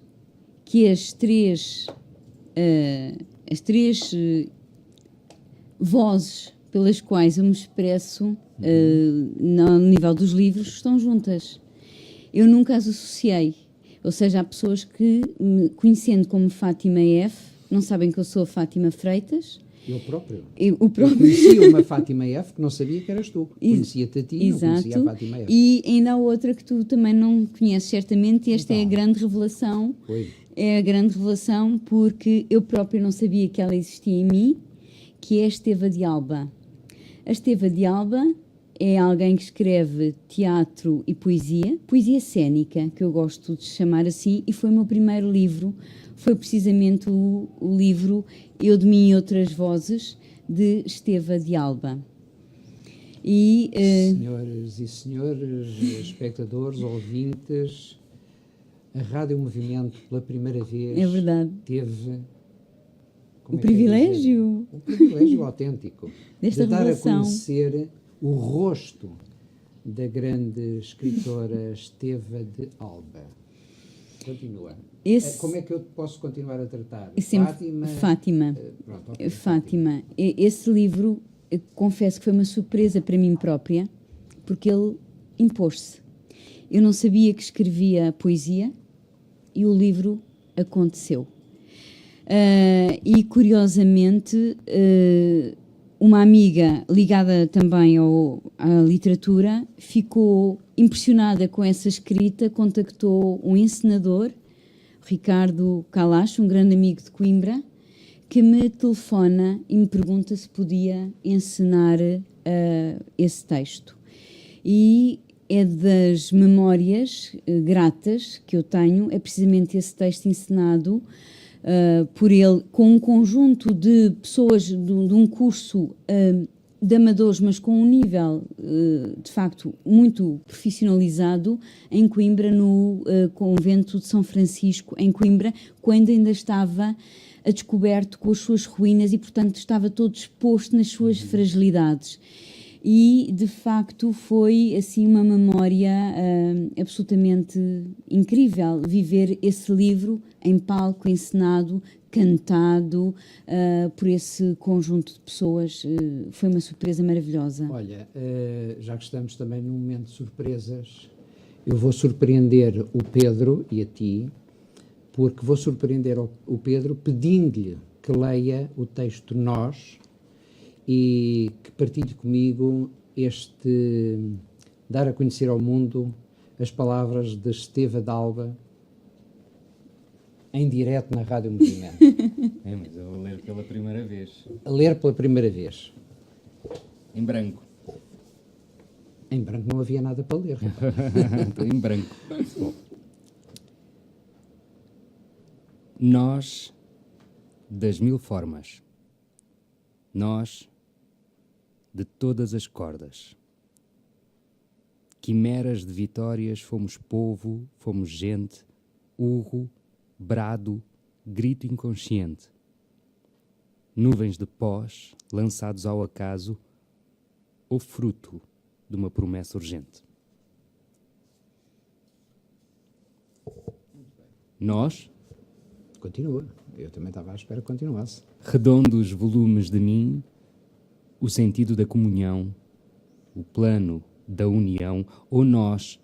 que as três vozes pelas quais eu me expresso no nível dos livros estão juntas. Eu nunca as associei. Ou seja, há pessoas que, me conhecendo como Fátima F, não sabem que eu sou a Fátima Freitas. Eu próprio. Eu Eu conhecia uma Fátima F que não sabia que eras tu. Conhecia-te a ti, não conhecia a Fátima F. E ainda há outra que tu também não conheces certamente, e esta é a Então. grande revelação. Pois. É a grande revelação porque eu própria não sabia que ela existia em mim, que é a Esteva de Alba. A Esteva de Alba é alguém que escreve teatro e poesia cénica, que eu gosto de chamar assim, e foi o meu primeiro livro. Foi precisamente o livro Eu de Mim e Outras Vozes, de Esteva de Alba. E, Senhoras e senhores, espectadores, ouvintes, a Rádio Movimento, pela primeira vez, é verdade, teve o privilégio um privilégio autêntico desta de dar revelação. a conhecer o rosto da grande escritora Esteva de Alba. Continua. Como é que eu posso continuar a tratar? Fátima. Pronto, ok, Fátima. Esse livro, eu confesso que foi uma surpresa para mim própria, porque ele impôs-se. Eu não sabia que escrevia poesia e o livro aconteceu. E, curiosamente, uma amiga ligada também à literatura ficou impressionada com essa escrita, contactou um encenador, Ricardo Calacho, um grande amigo de Coimbra, que me telefona e me pergunta se podia encenar esse texto. E é das memórias gratas que eu tenho, é precisamente esse texto encenado por ele, com um conjunto de pessoas de um curso de amadores, mas com um nível, de facto, muito profissionalizado, em Coimbra, no convento de São Francisco, em Coimbra, quando ainda estava a descoberto com as suas ruínas e, portanto, estava todo exposto nas suas fragilidades. E, de facto, foi assim uma memória absolutamente incrível viver esse livro em palco, encenado, cantado por esse conjunto de pessoas. Foi uma surpresa maravilhosa. Olha, já que estamos também num momento de surpresas, eu vou surpreender o Pedro e a ti, porque vou surpreender o Pedro pedindo-lhe que leia o texto Nós e que partilhe comigo dar a conhecer ao mundo as palavras de Esteva Dalva em direto na Rádio Movimento. Mas eu vou ler pela primeira vez. A ler pela primeira vez. Em branco. Em branco não havia nada para ler. Estou em branco. Nós, das mil formas. Nós, de todas as cordas. Quimeras de vitórias, fomos povo, fomos gente, urro, brado, grito inconsciente. Nuvens de pós, lançados ao acaso, ou fruto de uma promessa urgente. Nós, Continua. Eu também estava à espera que continuasse. redondos volumes de mim, o sentido da comunhão, o plano da união, ou nós,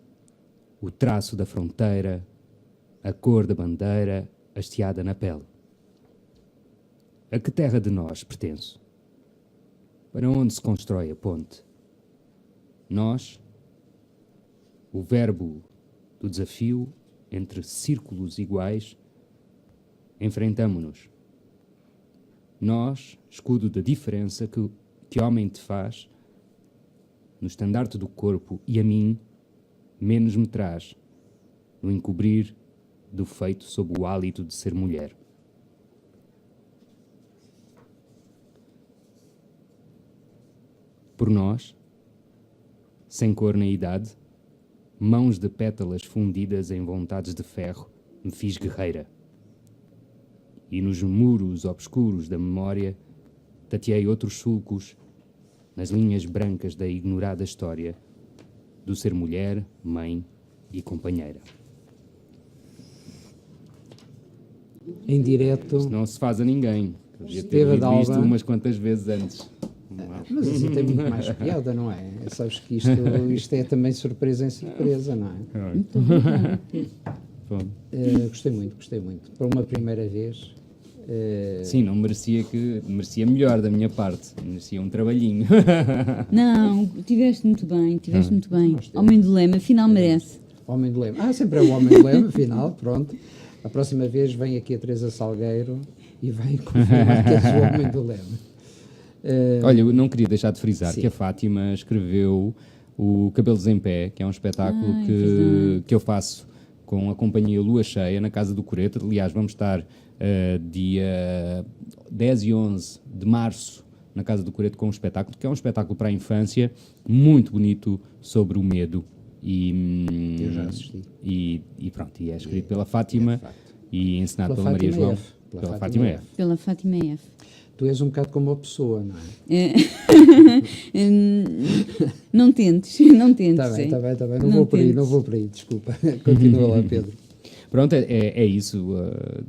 o traço da fronteira, a cor da bandeira hasteada na pele. A que terra de nós pertenço? Para onde se constrói a ponte? Nós, o verbo do desafio entre círculos iguais, enfrentamo-nos. Nós, escudo da diferença que homem te faz, no estandarte do corpo, e a mim, menos me traz, no encobrir do feito sob o hálito de ser mulher. Por nós, sem cor nem idade, mãos de pétalas fundidas em vontades de ferro, me fiz guerreira. E nos muros obscuros da memória, tateei outros sulcos nas linhas brancas da ignorada história do ser mulher, mãe e companheira. Em direto. Isto não se faz a ninguém. Eu devia ter Esteva lido Dalva. isto umas quantas vezes antes. Mas assim tem muito mais piada, não é? Sabes que isto é também surpresa em surpresa, não é? Muito obrigada. Bom, Gostei muito. Para uma primeira vez. sim, não merecia melhor da minha parte. Merecia um trabalhinho. Não, tiveste muito bem, Homem do Lema, afinal merece. Homem do Lema. Sempre é o Homem do Lema, afinal, pronto. A próxima vez vem aqui a Teresa Salgueiro e vem confirmar que és o Homem do Lema. Olha, eu não queria deixar de frisar Sim. que a Fátima escreveu o Cabelos em Pé, que é um espetáculo verdade. que eu faço com a companhia Lua Cheia, na Casa do Coreto. Aliás, vamos estar dia 10 e 11 de março na Casa do Coreto com um espetáculo, que é um espetáculo para a infância, muito bonito, sobre o medo. Eu já assisti. E pronto, e é escrito pela Fátima de facto. e ensinado Pela pela Maria Fátima João. F. Pela Fátima F. Pela Fátima F. Tu és um bocado como uma pessoa, não é? Não tentes. Está bem. Não vou por aí, desculpa. Continua lá, Pedro. Pronto, é isso.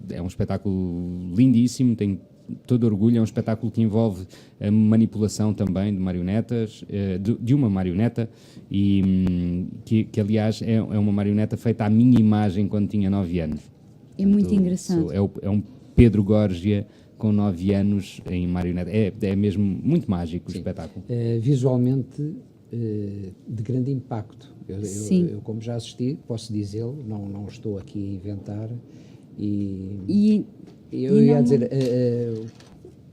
É um espetáculo lindíssimo, tenho todo orgulho. É um espetáculo que envolve a manipulação também de marionetas, de uma marioneta, e que aliás é uma marioneta feita à minha imagem quando tinha 9 anos. É muito Portanto, engraçado. É um Pedro Górgia com 9 anos em marioneta. É mesmo muito mágico o espetáculo. Visualmente, de grande impacto. Sim. Eu, como já assisti, posso dizê-lo, não estou aqui a inventar. E Eu E ia não- dizer,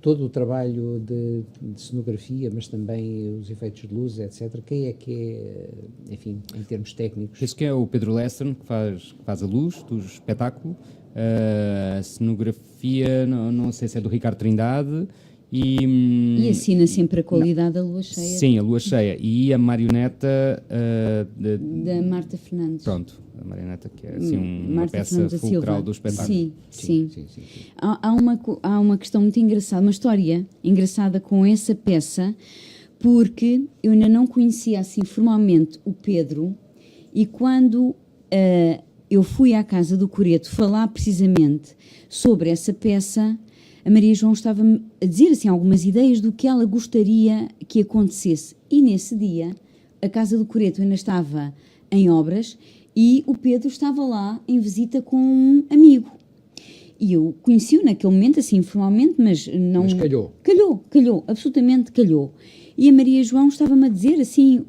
todo o trabalho de cenografia, mas também os efeitos de luz, etc. Quem é que é, enfim, em termos técnicos? Esse que é o Pedro Lestern, que faz a luz do espetáculo. A cenografia, não sei se é do Ricardo Trindade, E assina sempre a qualidade da lua cheia. Sim, a lua cheia. E a marioneta Da Marta Fernandes. pronto, a marioneta que é assim uma Marta peça Fernandes da fulcral Silva. do espetáculo. Sim. Há uma questão muito engraçada, uma história engraçada com essa peça, porque eu ainda não conhecia assim formalmente o Pedro, e quando eu fui à casa do Coreto falar precisamente sobre essa peça, a Maria João estava-me a dizer assim, algumas ideias do que ela gostaria que acontecesse. E nesse dia, a casa do Coreto ainda estava em obras e o Pedro estava lá em visita com um amigo. E eu conheci-o naquele momento, assim, informalmente, mas não... Mas calhou. Calhou, absolutamente calhou. E a Maria João estava-me a dizer, assim,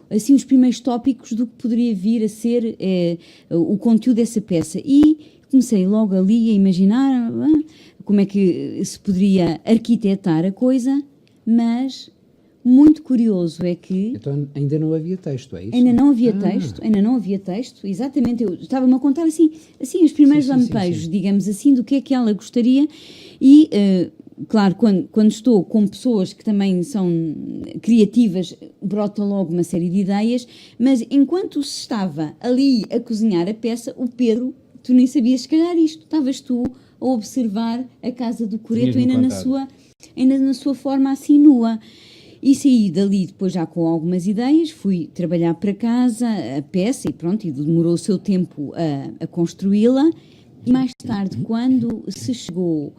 assim, os primeiros tópicos do que poderia vir a ser o conteúdo dessa peça. E comecei logo ali a imaginar como é que se poderia arquitetar a coisa, mas muito curioso é que... Então ainda não havia texto, é isso? Ainda não havia texto, exatamente. Eu estava-me a contar assim os primeiros lampejos, digamos assim, do que é que ela gostaria. E, claro, quando estou com pessoas que também são criativas, brota logo uma série de ideias, mas enquanto se estava ali a cozinhar a peça, o Pedro, tu nem sabias se calhar isto, estavas tu a observar a casa do Coreto ainda na sua forma assim nua. E saí dali depois já com algumas ideias, fui trabalhar para casa a peça e pronto, e demorou o seu tempo a construí-la. E mais tarde, quando se chegou,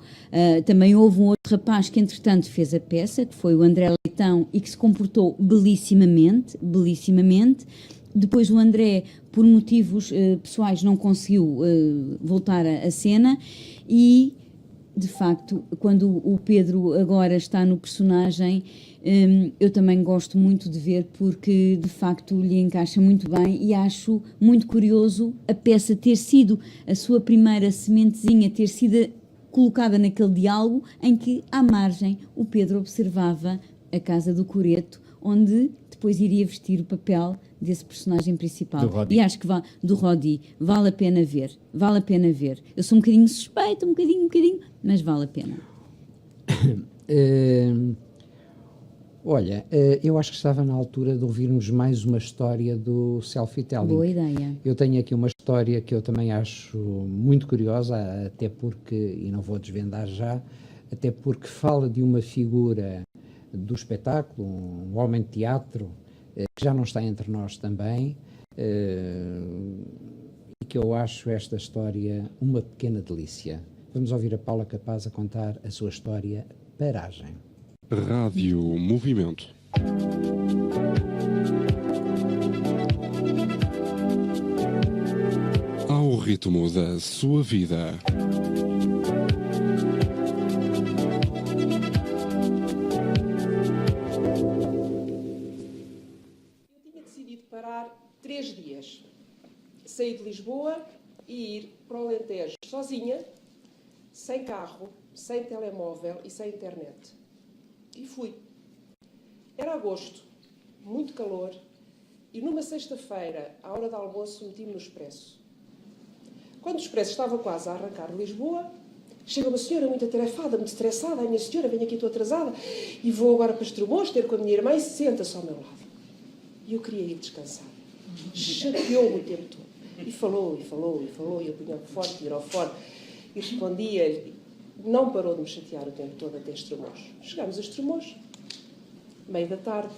também houve um outro rapaz que entretanto fez a peça, que foi o André Leitão, e que se comportou belissimamente. Depois o André, por motivos pessoais, não conseguiu voltar à cena e, de facto, quando o Pedro agora está no personagem, eu também gosto muito de ver porque, de facto, lhe encaixa muito bem e acho muito curioso a peça ter sido a sua primeira sementezinha, ter sido colocada naquele diálogo em que, à margem, o Pedro observava a casa do Coreto, onde depois iria vestir o papel desse personagem principal. Do Rodi. E acho que do Rodi, vale a pena ver. Eu sou um bocadinho suspeita, um bocadinho, mas vale a pena. Olha, eu acho que estava na altura de ouvirmos mais uma história do self-telling. Boa ideia. Eu tenho aqui uma história que eu também acho muito curiosa, até porque, e não vou desvendar já, até porque fala de uma figura do espetáculo, um homem de teatro, que já não está entre nós também, e que eu acho esta história uma pequena delícia. Vamos ouvir a Paula Capaz a contar a sua história Paragem. Rádio Movimento. Ao ritmo da sua vida. Eu tinha decidido parar 3 dias, sair de Lisboa e ir para o Alentejo sozinha, sem carro, sem telemóvel e sem internet. E fui. Era agosto, muito calor, e numa sexta-feira, à hora do almoço, meti-me no Expresso. Quando o Expresso estava quase a arrancar de Lisboa, chega uma senhora muito atarefada, muito estressada. A minha senhora, venho aqui, estou atrasada, e vou agora para Estremoz ter com a minha irmã e senta-se ao meu lado. E eu queria ir descansar. Chateou-me o tempo todo. E falou, e eu punha ao fone, tirou ao fone, e respondia. Não parou de me chatear o tempo todo até Estremoz. Chegámos a Estremoz, meio da tarde,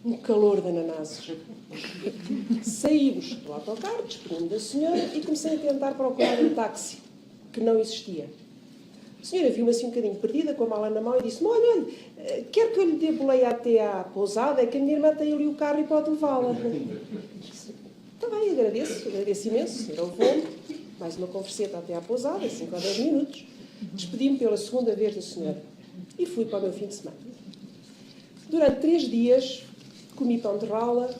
um calor de ananases. Saímos do autocarro, despedi-me da senhora e comecei a tentar procurar um táxi, que não existia. A senhora viu-me assim um bocadinho perdida, com a mala na mão, e disse-me: olha, quer que eu lhe dê boleia até à pousada? É que a minha irmã tem ali o carro e pode levá-la. Está bem, agradeço imenso. A senhora levou-me. Mais uma converseta até à pousada, 5 ou 10 minutos. Despedi-me pela segunda vez da senhora e fui para o meu fim de semana. Durante 3 dias, comi pão de rala,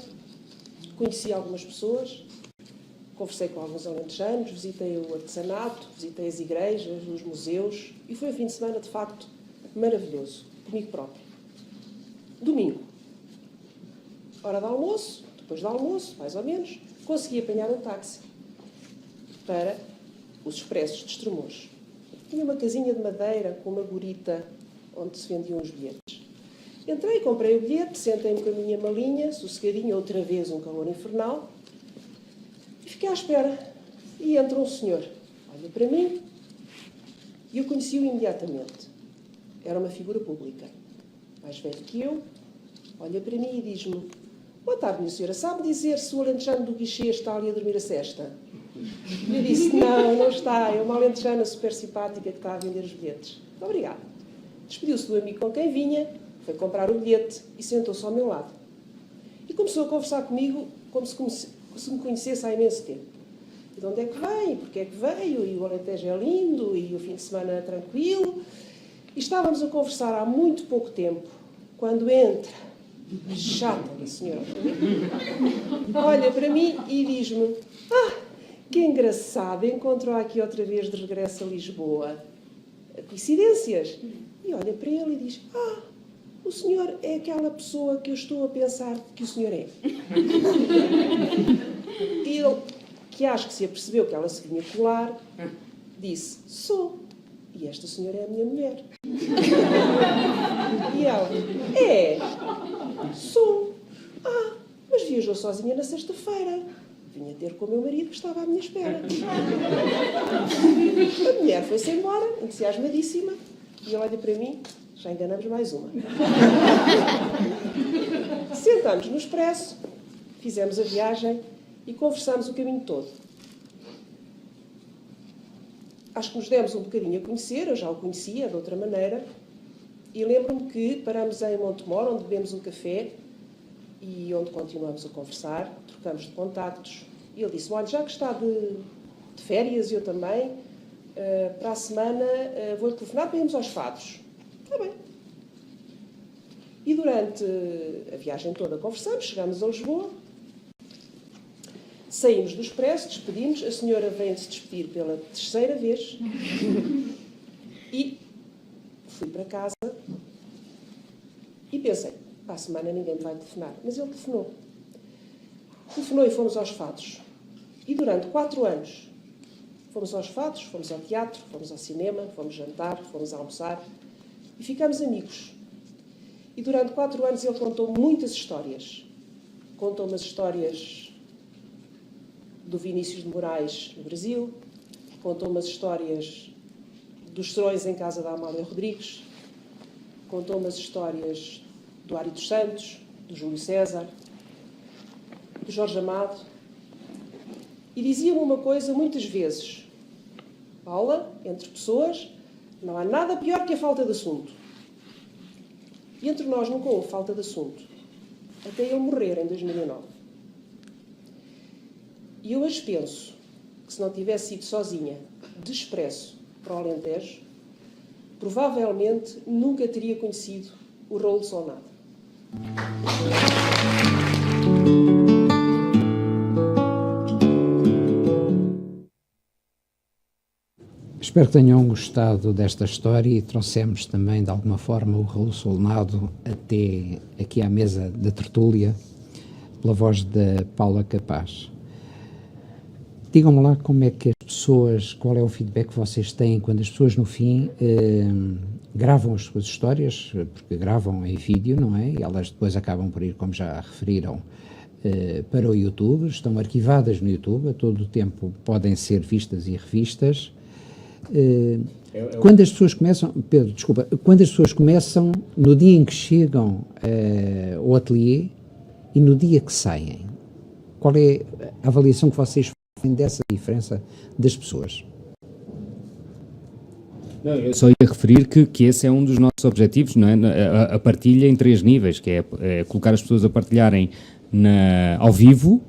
conheci algumas pessoas, conversei com alguns alentejanos, visitei o artesanato, visitei as igrejas, os museus, e foi um fim de semana, de facto, maravilhoso, comigo próprio. Domingo, hora de almoço, depois do almoço, mais ou menos, consegui apanhar um táxi para os Expressos de Estremoz. tinha uma casinha de madeira com uma gorita onde se vendiam os bilhetes. Entrei, comprei o bilhete, sentei-me com a minha malinha, sossegadinha, outra vez um calor infernal, e fiquei à espera. E entra um senhor, olha para mim, e eu conheci-o imediatamente. Era uma figura pública, mais velho que eu, olha para mim e diz-me: boa tarde, minha senhora, sabe dizer se o alentejano do guichê está ali a dormir a cesta? E eu disse: não, não está, é uma alentejana super simpática que está a vender os bilhetes. Muito obrigada. Despediu-se do amigo com quem vinha, foi comprar o bilhete e sentou-se ao meu lado. E começou a conversar comigo como se me conhecesse há imenso tempo. E de onde é que vem, e porquê é que veio, e o Alentejo é lindo, e o fim de semana tranquilo. E estávamos a conversar há muito pouco tempo, quando entra, chata da senhora, olha para mim e diz-me: ah, que engraçado, encontrou aqui outra vez de regresso a Lisboa. Coincidências? E olha para ele e diz: ah, o senhor é aquela pessoa que eu estou a pensar que o senhor é. E ele, que acho que se apercebeu que ela se vinha colar, disse: sou. E esta senhora é a minha mulher. E ela: é, sou. Ah, mas viajou sozinha na sexta-feira. Vinha ter com o meu marido que estava à minha espera. A mulher foi-se embora, entusiasmadíssima, e ele olha para mim: já enganamos mais uma. Sentámos no expresso, fizemos a viagem e conversámos o caminho todo. Acho que nos demos um bocadinho a conhecer, eu já o conhecia de outra maneira, e lembro-me que paramos em Montemor, onde bebemos um café e onde continuamos a conversar, trocamos de contactos, e ele disse: olha, já que está de férias, eu também, para a semana vou-lhe telefonar para irmos aos fados. Está bem. E durante a viagem toda conversamos, chegámos a Lisboa, saímos do expresso, despedimos, a senhora vem-se despedir pela terceira vez e fui para casa e pensei: para a semana ninguém me vai telefonar. Mas ele telefonou. Telefonou e fomos aos fados. E durante 4 anos fomos aos fados, fomos ao teatro, fomos ao cinema, fomos jantar, fomos almoçar e ficamos amigos. E durante 4 anos ele contou muitas histórias. Contou umas histórias do Vinícius de Moraes no Brasil, contou umas histórias dos Serões em casa da Amália Rodrigues, contou umas histórias do Ari dos Santos, do Júlio César, do Jorge Amado, e dizia-me uma coisa muitas vezes: Paula, entre pessoas, não há nada pior que a falta de assunto. E entre nós nunca houve falta de assunto, até eu morrer em 2009. E eu hoje penso que se não tivesse ido sozinha, de expresso, para o Alentejo, provavelmente nunca teria conhecido o Raul Solnado. Espero que tenham gostado desta história e trouxemos também, de alguma forma, o Raul Solnado até aqui à mesa da tertúlia, pela voz da Paula Capaz. Digam-me lá como é que as pessoas, qual é o feedback que vocês têm quando as pessoas no fim gravam as suas histórias, porque gravam em vídeo, não é? E elas depois acabam por ir, como já referiram, para o YouTube, estão arquivadas no YouTube, a todo o tempo podem ser vistas e revistas. Quando as pessoas começam, Pedro, desculpa, quando as pessoas começam, no dia em que chegam ao ateliê e no dia que saem, qual é a avaliação que vocês fazem dessa diferença das pessoas? Não, eu só ia referir que esse é um dos nossos objetivos, não é? A partilha em 3 níveis, que é colocar as pessoas a partilharem ao vivo,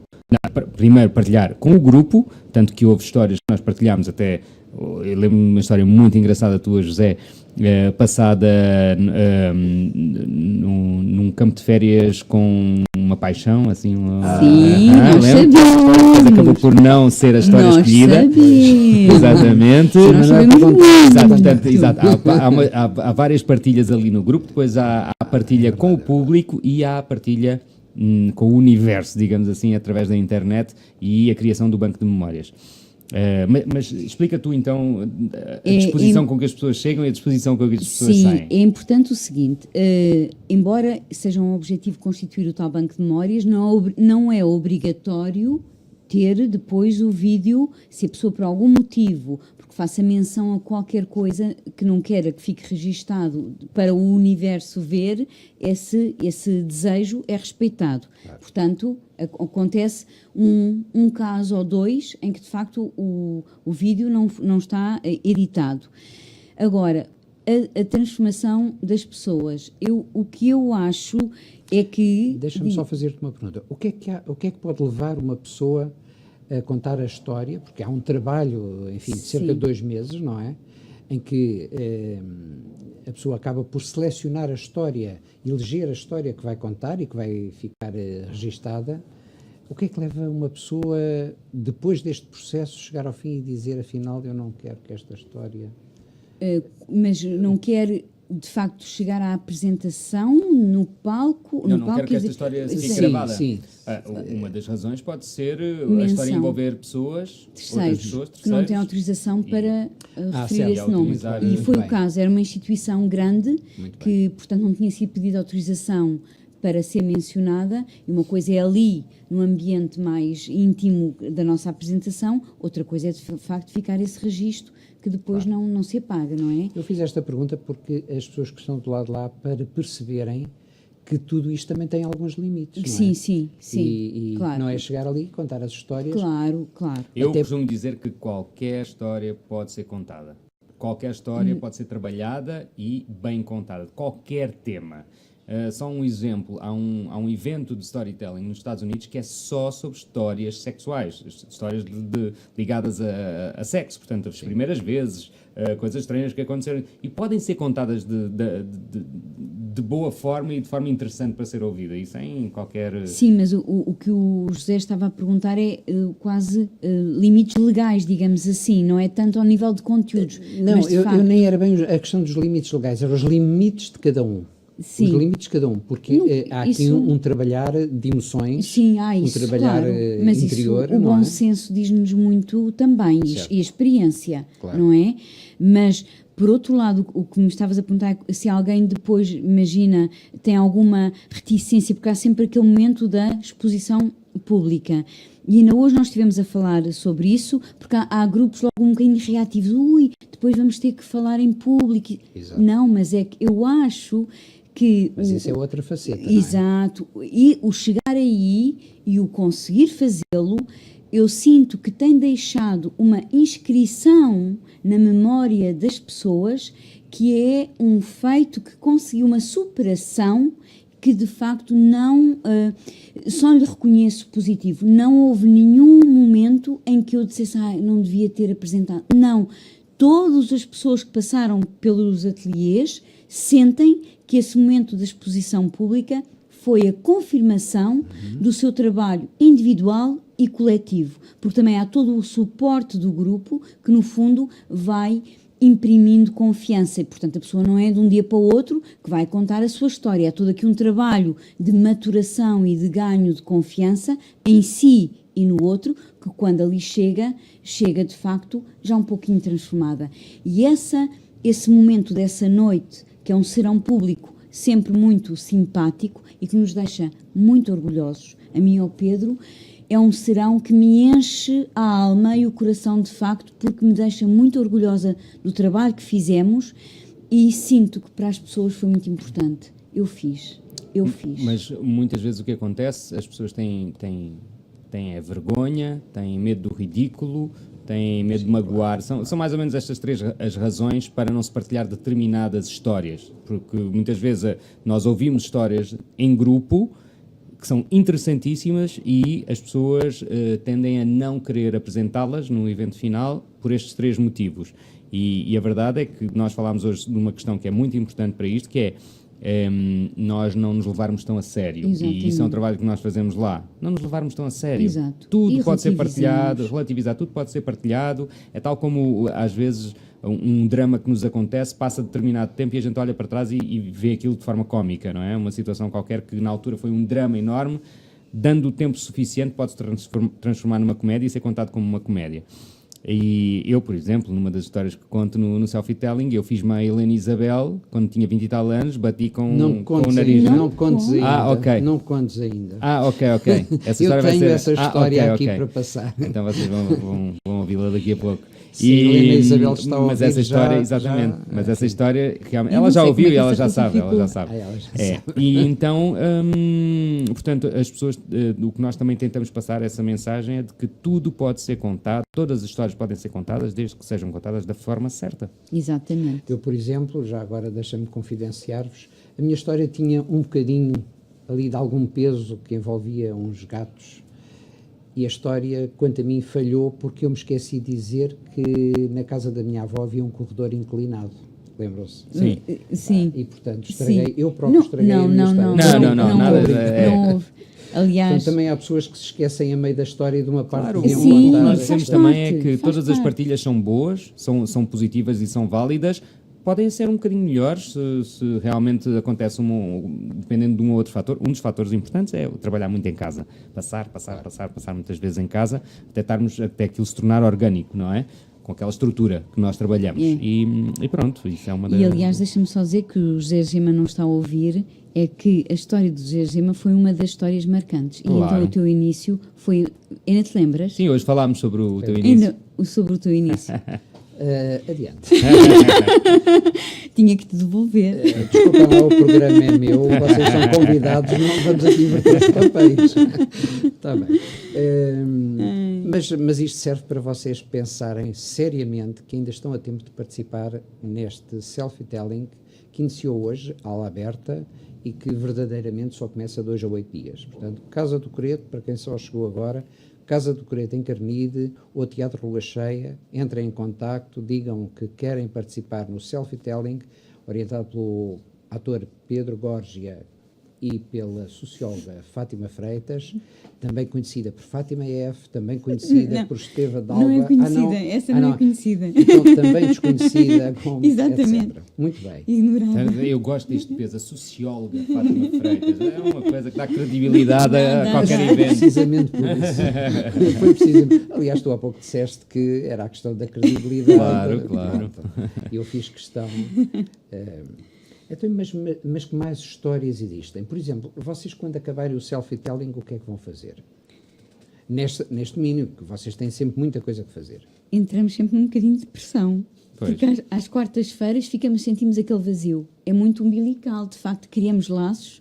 primeiro partilhar com o grupo, tanto que houve histórias que nós partilhámos até. Eu lembro-me de uma história muito engraçada tua, José, passada num campo de férias com uma paixão, assim... Sim, nós sabemos. Mas acabou por não ser a história escolhida. Sabemos. Exatamente. Nós sabemos muito. Exato. Há várias partilhas ali no grupo, depois há a partilha com o público e há a partilha com o universo, digamos assim, através da internet e a criação do banco de memórias. Mas explica tu então a disposição com que as pessoas chegam e a disposição com que as pessoas Sim, saem. é importante o seguinte, embora seja um objetivo constituir o tal banco de memórias, não é obrigatório ter depois o vídeo, se a pessoa por algum motivo, porque faça menção a qualquer coisa que não queira que fique registado para o universo ver, esse desejo é respeitado. Claro. Portanto, acontece um caso ou dois em que de facto o vídeo não está editado. Agora, a transformação das pessoas, o que eu acho é que... Deixa-me só fazer-te uma pergunta. O que é que pode levar uma pessoa a contar a história? Porque há um trabalho, enfim, de cerca de 2 meses, não é? Em que a pessoa acaba por selecionar a história, eleger a história que vai contar e que vai ficar registada. O que é que leva uma pessoa, depois deste processo, chegar ao fim e dizer, afinal, eu não quero que esta história... Mas não quer, de facto, chegar à apresentação no palco? Não quero que esta história fique gravada. Sim. Uma das razões pode ser a história envolver pessoas, terceiros, que não têm autorização para referir esse nome. E foi o caso, era uma instituição grande que, portanto, não tinha sido pedida autorização para ser mencionada, e uma coisa é ali, no ambiente mais íntimo da nossa apresentação, outra coisa é, de facto, ficar esse registro que depois não se apaga, não é? Eu fiz esta pergunta porque as pessoas que estão do lado de lá, para perceberem que tudo isto também tem alguns limites, não é? Sim, e claro. Não é chegar ali e contar as histórias. Claro. Eu costumo dizer que qualquer história pode ser contada. Qualquer história pode ser trabalhada e bem contada. Qualquer tema. Só um exemplo, há um evento de storytelling nos Estados Unidos que é só sobre histórias sexuais, histórias ligadas a sexo, portanto, as primeiras vezes, coisas estranhas que aconteceram, e podem ser contadas de boa forma e de forma interessante para ser ouvida, e sem qualquer... Sim, mas o que o José estava a perguntar é quase limites legais, digamos assim, não é tanto ao nível de conteúdos. Não, mas, de facto, eu nem era bem a questão dos limites legais, eram os limites de cada um. Sim. Os limites de cada um, porque há aqui um trabalhar de emoções, sim, há isso, um trabalhar mas interior. Isso, o bom senso diz-nos muito também, e a experiência, claro. Não é? Mas, por outro lado, o que me estavas a perguntar é se alguém depois, imagina, tem alguma reticência, porque há sempre aquele momento da exposição pública. E ainda hoje nós estivemos a falar sobre isso, porque há grupos logo um bocadinho reativos. Depois vamos ter que falar em público. Exato. Não, mas é que eu acho... Mas isso é outra faceta. Exato. Não é? E o chegar aí e o conseguir fazê-lo, eu sinto que tem deixado uma inscrição na memória das pessoas, que é um feito que conseguiu uma superação que de facto não, só lhe reconheço positivo. Não houve nenhum momento em que eu dissesse, não devia ter apresentado. Não. Todas as pessoas que passaram pelos ateliês sentem que esse momento da exposição pública foi a confirmação do seu trabalho individual e coletivo, porque também há todo o suporte do grupo que, no fundo, vai imprimindo confiança, e, portanto, a pessoa não é de um dia para o outro que vai contar a sua história. Há todo aqui um trabalho de maturação e de ganho de confiança em si e no outro, que quando ali chega de facto já um pouquinho transformada. E esse momento dessa noite, que é um serão público sempre muito simpático e que nos deixa muito orgulhosos, a mim e ao Pedro, é um serão que me enche a alma e o coração de facto, porque me deixa muito orgulhosa do trabalho que fizemos e sinto que para as pessoas foi muito importante. Eu fiz. Mas muitas vezes o que acontece, as pessoas têm a vergonha, têm medo do ridículo, têm medo de magoar. São mais ou menos estas 3 as razões para não se partilhar determinadas histórias. Porque muitas vezes nós ouvimos histórias em grupo que são interessantíssimas e as pessoas tendem a não querer apresentá-las no evento final por estes 3 motivos. E a verdade é que nós falámos hoje de uma questão que é muito importante para isto, que é nós não nos levarmos tão a sério. Exatamente. E isso é um trabalho que nós fazemos lá. Não nos levarmos tão a sério. Exato. Tudo E pode ser partilhado, relativizar, tudo pode ser partilhado. É tal como, às vezes, um drama que nos acontece, passa determinado tempo e a gente olha para trás e vê aquilo de forma cómica, não é? Uma situação qualquer que na altura foi um drama enorme, dando o tempo suficiente, pode-se transformar numa comédia e ser contado como uma comédia. E eu, por exemplo, numa das histórias que conto no Selfie-Telling, eu fiz-me a Helena Isabel, quando tinha 20 e tal anos, bati com Não com o contes nariz. ainda. Não Não contes ainda. Ah, ok. Não contes ainda. Ok. Essa Eu história vai tenho ser... essa história ok, aqui ok. para passar. Então vocês vão ouvi-la daqui a pouco. Sim, Helena Isabel está a mas ouvir essa história, já- exatamente, já- mas essa história, realmente, Eu ela não já sei ouviu como é e que ela essa já sabe, ficou. ela já sabe. Ela já É, sabe. e então, portanto, as pessoas, o que nós também tentamos passar essa mensagem é de que tudo pode ser contado, todas as histórias podem ser contadas, desde que sejam contadas da forma certa. Exatamente. Eu, por exemplo, já agora deixa-me confidenciar-vos, a minha história tinha um bocadinho ali de algum peso que envolvia uns gatos. E a história, quanto a mim, falhou porque eu me esqueci de dizer que na casa da minha avó havia um corredor inclinado. Lembram-se? Sim. Sim. E, portanto, estraguei, Sim. eu próprio estraguei a minha história. Não, nada, Não houve. Aliás, Portanto, também há pessoas que se esquecem a meio da história de uma parte Claro, que o deviam que Sim, contar. nós faz dizemos também é parte, que faz todas as parte. partilhas são boas, são positivas e são válidas, podem ser um bocadinho melhores se realmente acontece, dependendo de um ou outro fator. Um dos fatores importantes é trabalhar muito em casa. Passar muitas vezes em casa, até aquilo se tornar orgânico, não é? Com aquela estrutura que nós trabalhamos. É. E pronto, isso é uma das... e aliás, deixa-me só dizer que o José Gema não está a ouvir, é que a história do José Gema foi uma das histórias marcantes. Claro. E então o teu início foi. Ainda te lembras? Sim, hoje falámos sobre o teu início. Ainda sobre o teu início. Adiante. Tinha que te devolver. Desculpa lá, o programa é meu, vocês são convidados, não vamos aqui inverter os papéis. Está bem. Mas isto serve para vocês pensarem seriamente que ainda estão a tempo de participar neste selfie-telling que iniciou hoje, aula aberta, e que verdadeiramente só começa 2 a 8 dias. Portanto, Casa do Coreto, para quem só chegou agora, Casa do Coreto em Carnide ou Teatro Lua Cheia, entrem em contacto, digam que querem participar no selfie-telling, orientado pelo ator Pedro Gorgia e pela socióloga Fátima Freitas, também conhecida por Fátima F., também conhecida Não, por Esteva Dalva. não é conhecida, essa não é conhecida. Então, também desconhecida como Exatamente. etc. Muito bem. Ignorava. Eu gosto deste peso, a socióloga Fátima Freitas. É uma coisa que dá credibilidade a qualquer evento. Precisamente por isso. Foi precisamente. Aliás, tu há pouco disseste que era a questão da credibilidade. Claro. Pronto. Eu fiz questão. Então, mas que mais histórias existem? Por exemplo, vocês quando acabarem o selfie-telling, o que é que vão fazer? Neste mínimo, que vocês têm sempre muita coisa que fazer. Entramos sempre num bocadinho de pressão. Pois. Porque às quartas-feiras sentimos aquele vazio. É muito umbilical, de facto, criamos laços,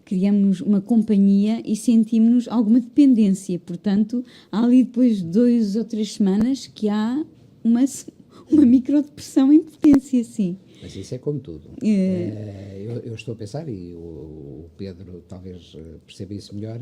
criamos uma companhia e sentimos-nos alguma dependência. Portanto, há ali depois 2 ou 3 semanas que há uma microdepressão em potência, sim. Mas isso é como tudo. Eu estou a pensar, e o Pedro talvez perceba isso melhor,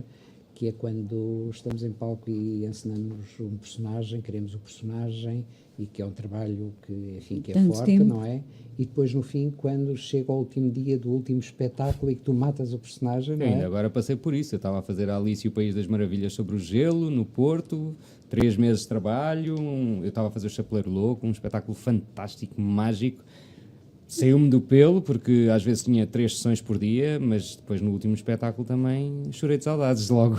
que é quando estamos em palco e encenamos um personagem, queremos o personagem, e que é um trabalho que, enfim, que é Tanto forte, tempo. não é? E depois, no fim, quando chega ao último dia do último espetáculo e que tu matas o personagem, não Ainda é? agora passei por isso. Eu estava a fazer a Alice e o País das Maravilhas sobre o gelo, no Porto, 3 meses de trabalho. Eu estava a fazer o Chapeleiro Louco, um espetáculo fantástico, mágico. Saiu-me do pelo, porque às vezes tinha 3 sessões por dia, mas depois no último espetáculo também chorei de saudades logo.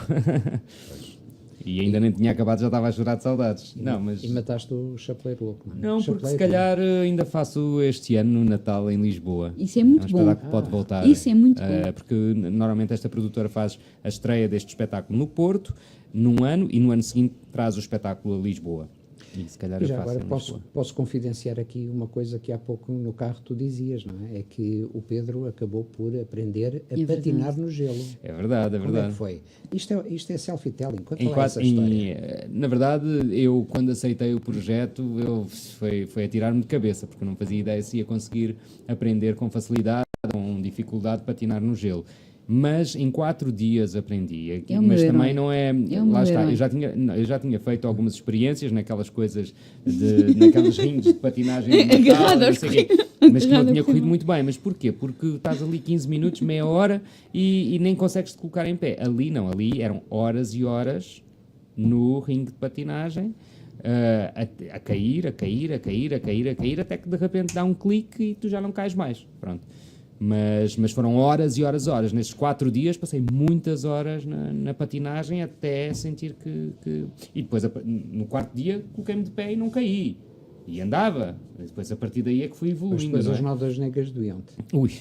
E ainda nem tinha acabado, já estava a chorar de saudades. E mataste o Chapeleiro Louco, não é? Não, porque se Chapeleiro, calhar ainda faço este ano no Natal em Lisboa. Isso é muito um bom. espetáculo que pode voltar. Isso é muito bom. Porque normalmente esta produtora faz a estreia deste espetáculo no Porto, num ano, e no ano seguinte traz o espetáculo a Lisboa. E se calhar E eu já faço agora em posso Lisboa. confidenciar aqui uma coisa que há pouco no carro tu dizias, não é? É que o Pedro acabou por aprender a patinar no gelo. É verdade, é Como é verdade. que foi? Isto é selfie-telling. Conta Em lá quase- essa história. na verdade, eu quando aceitei o projeto, foi a tirar-me de cabeça, porque eu não fazia ideia se ia conseguir aprender com facilidade ou com dificuldade patinar no gelo. Mas em 4 dias aprendi. É o Mas meu também herói. não é. É o Lá meu está. herói. Eu já tinha feito algumas experiências naquelas coisas, naqueles rings de patinagem de Natal, Agarrado não aos sei o quê, corrimões. mas que não Agarrado tinha ao corrido corrimão. muito bem. Mas porquê? Porque estás ali 15 minutos, meia hora e nem consegues te colocar em pé. Ali não, ali eram horas e horas no ringue de patinagem, a cair, até que de repente dá um clique e tu já não cais mais. Pronto. Mas foram horas e horas e horas. Nesses 4 dias passei muitas horas na patinagem até sentir que... E depois, no 4º dia, coloquei-me de pé e não caí. E andava. Depois, a partir daí, é que fui evoluindo. Mas depois não é? as notas negras doíam-te. Ui.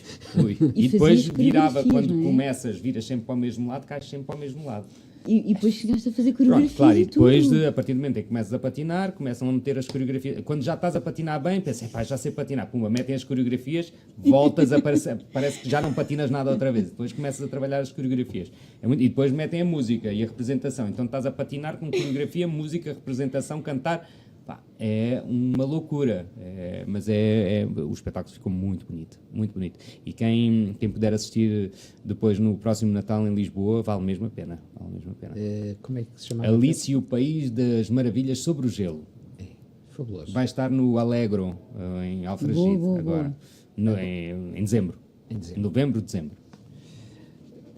E E depois fazias virava, coreografias, quando não é? começas, viras sempre para o mesmo lado, cais sempre para o mesmo lado. E depois chegaste a fazer Pronto, coreografias claro, e e tudo. depois, a partir do momento em que começas a patinar, começam a meter as coreografias. Quando já estás a patinar bem, pensas, pá, já sei patinar. Pumba, metem as coreografias, voltas a parece que já não patinas nada outra vez. Depois começas a trabalhar as coreografias. E depois metem a música e a representação. Então estás a patinar com coreografia, música, representação, cantar. Pá, é uma loucura, mas o espetáculo ficou muito bonito, muito bonito. E quem puder assistir depois no próximo Natal em Lisboa, vale mesmo a pena. Vale mesmo a pena. Como é que se chama? Alice e o País das Maravilhas sobre o Gelo. Fabuloso. Vai estar no Alegro, em Alfragide, Boa, agora, em dezembro. Em dezembro. Novembro, dezembro.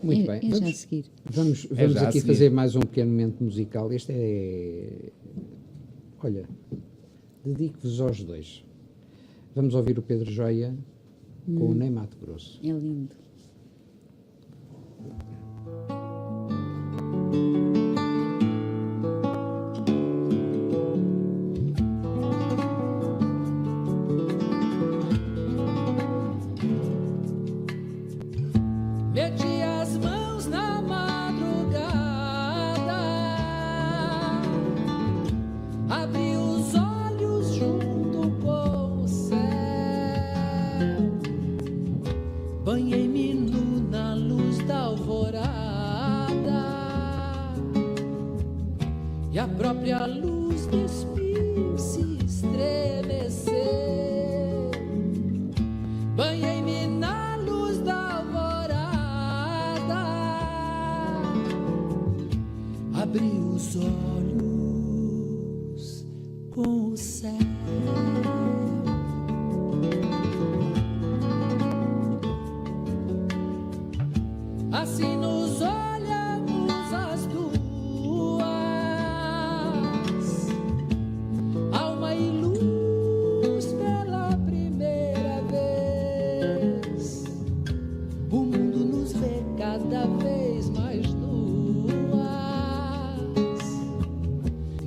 Muito É bem. já a seguir. Vamos já a aqui seguir. fazer mais um pequeno momento musical. Este é... Olha, dedico-vos aos dois. Vamos ouvir o Pedro Joia com o Ney Mato Grosso. É lindo. Meti as mãos na madrugada, abri os olhos junto com o céu, banhei-me nu na luz da alvorada, e a própria luz despiu-se, estremeceu. Banhei-me na luz da alvorada, abri os olhos com o céu. Assim nos olhamos as duas, alma e luz pela primeira vez. O mundo nos vê cada vez mais nuas.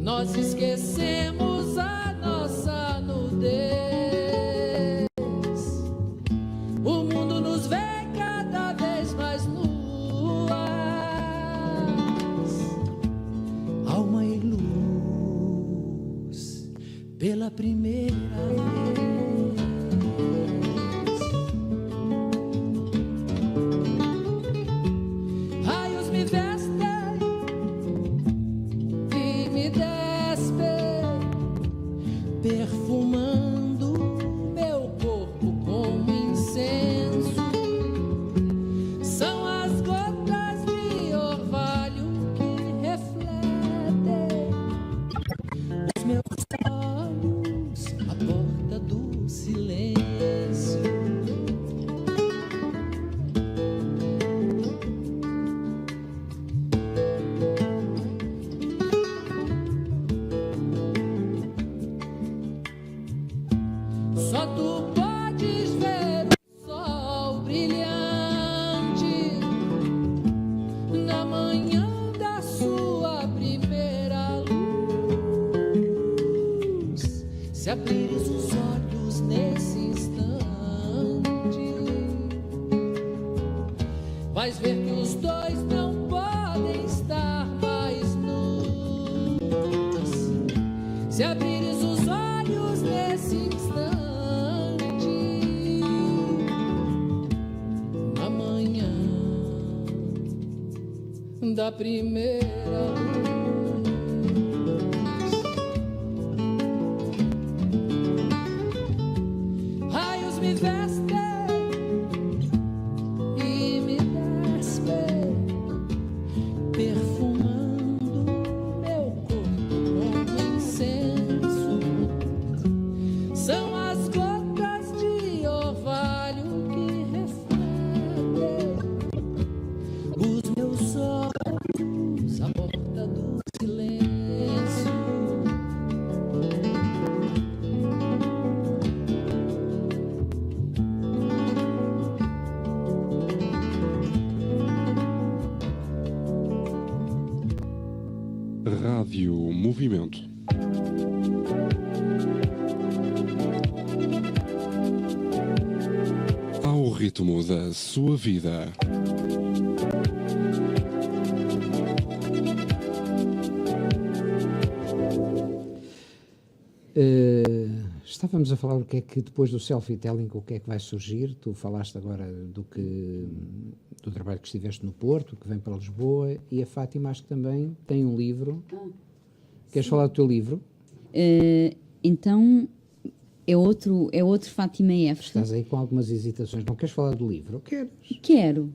Nós esquecemos a nossa nudez. O mundo nos vê cada vez mais nuas, alma e luz pela primeira vez. Raios me vestem e me despem, perfumando meu corpo como incenso. São as gotas de orvalho que refletem os meus olhos à porta do silêncio. Só tu podes ver o sol brilhante na manhã da sua primeira luz. Se abrires os olhos nesse instante, vais ver que os dois não podem estar mais nus. Se abrires os olhos nesse instante, na manhã da primeira luz. Raios me vestem e me despem, perfumando meu corpo como incenso. São as gotas de orvalho que refletem os meus olhos à porta do Ao ritmo da sua vida. Estávamos a falar o que é que depois do self-telling, o que é que vai surgir. Tu falaste agora do trabalho que estiveste no Porto, que vem para Lisboa, e a Fátima acho que também tem um livro. Queres falar do teu livro? Então, é outro Fátima F. Estás aí com algumas hesitações. Não queres falar do livro? Queres? Quero.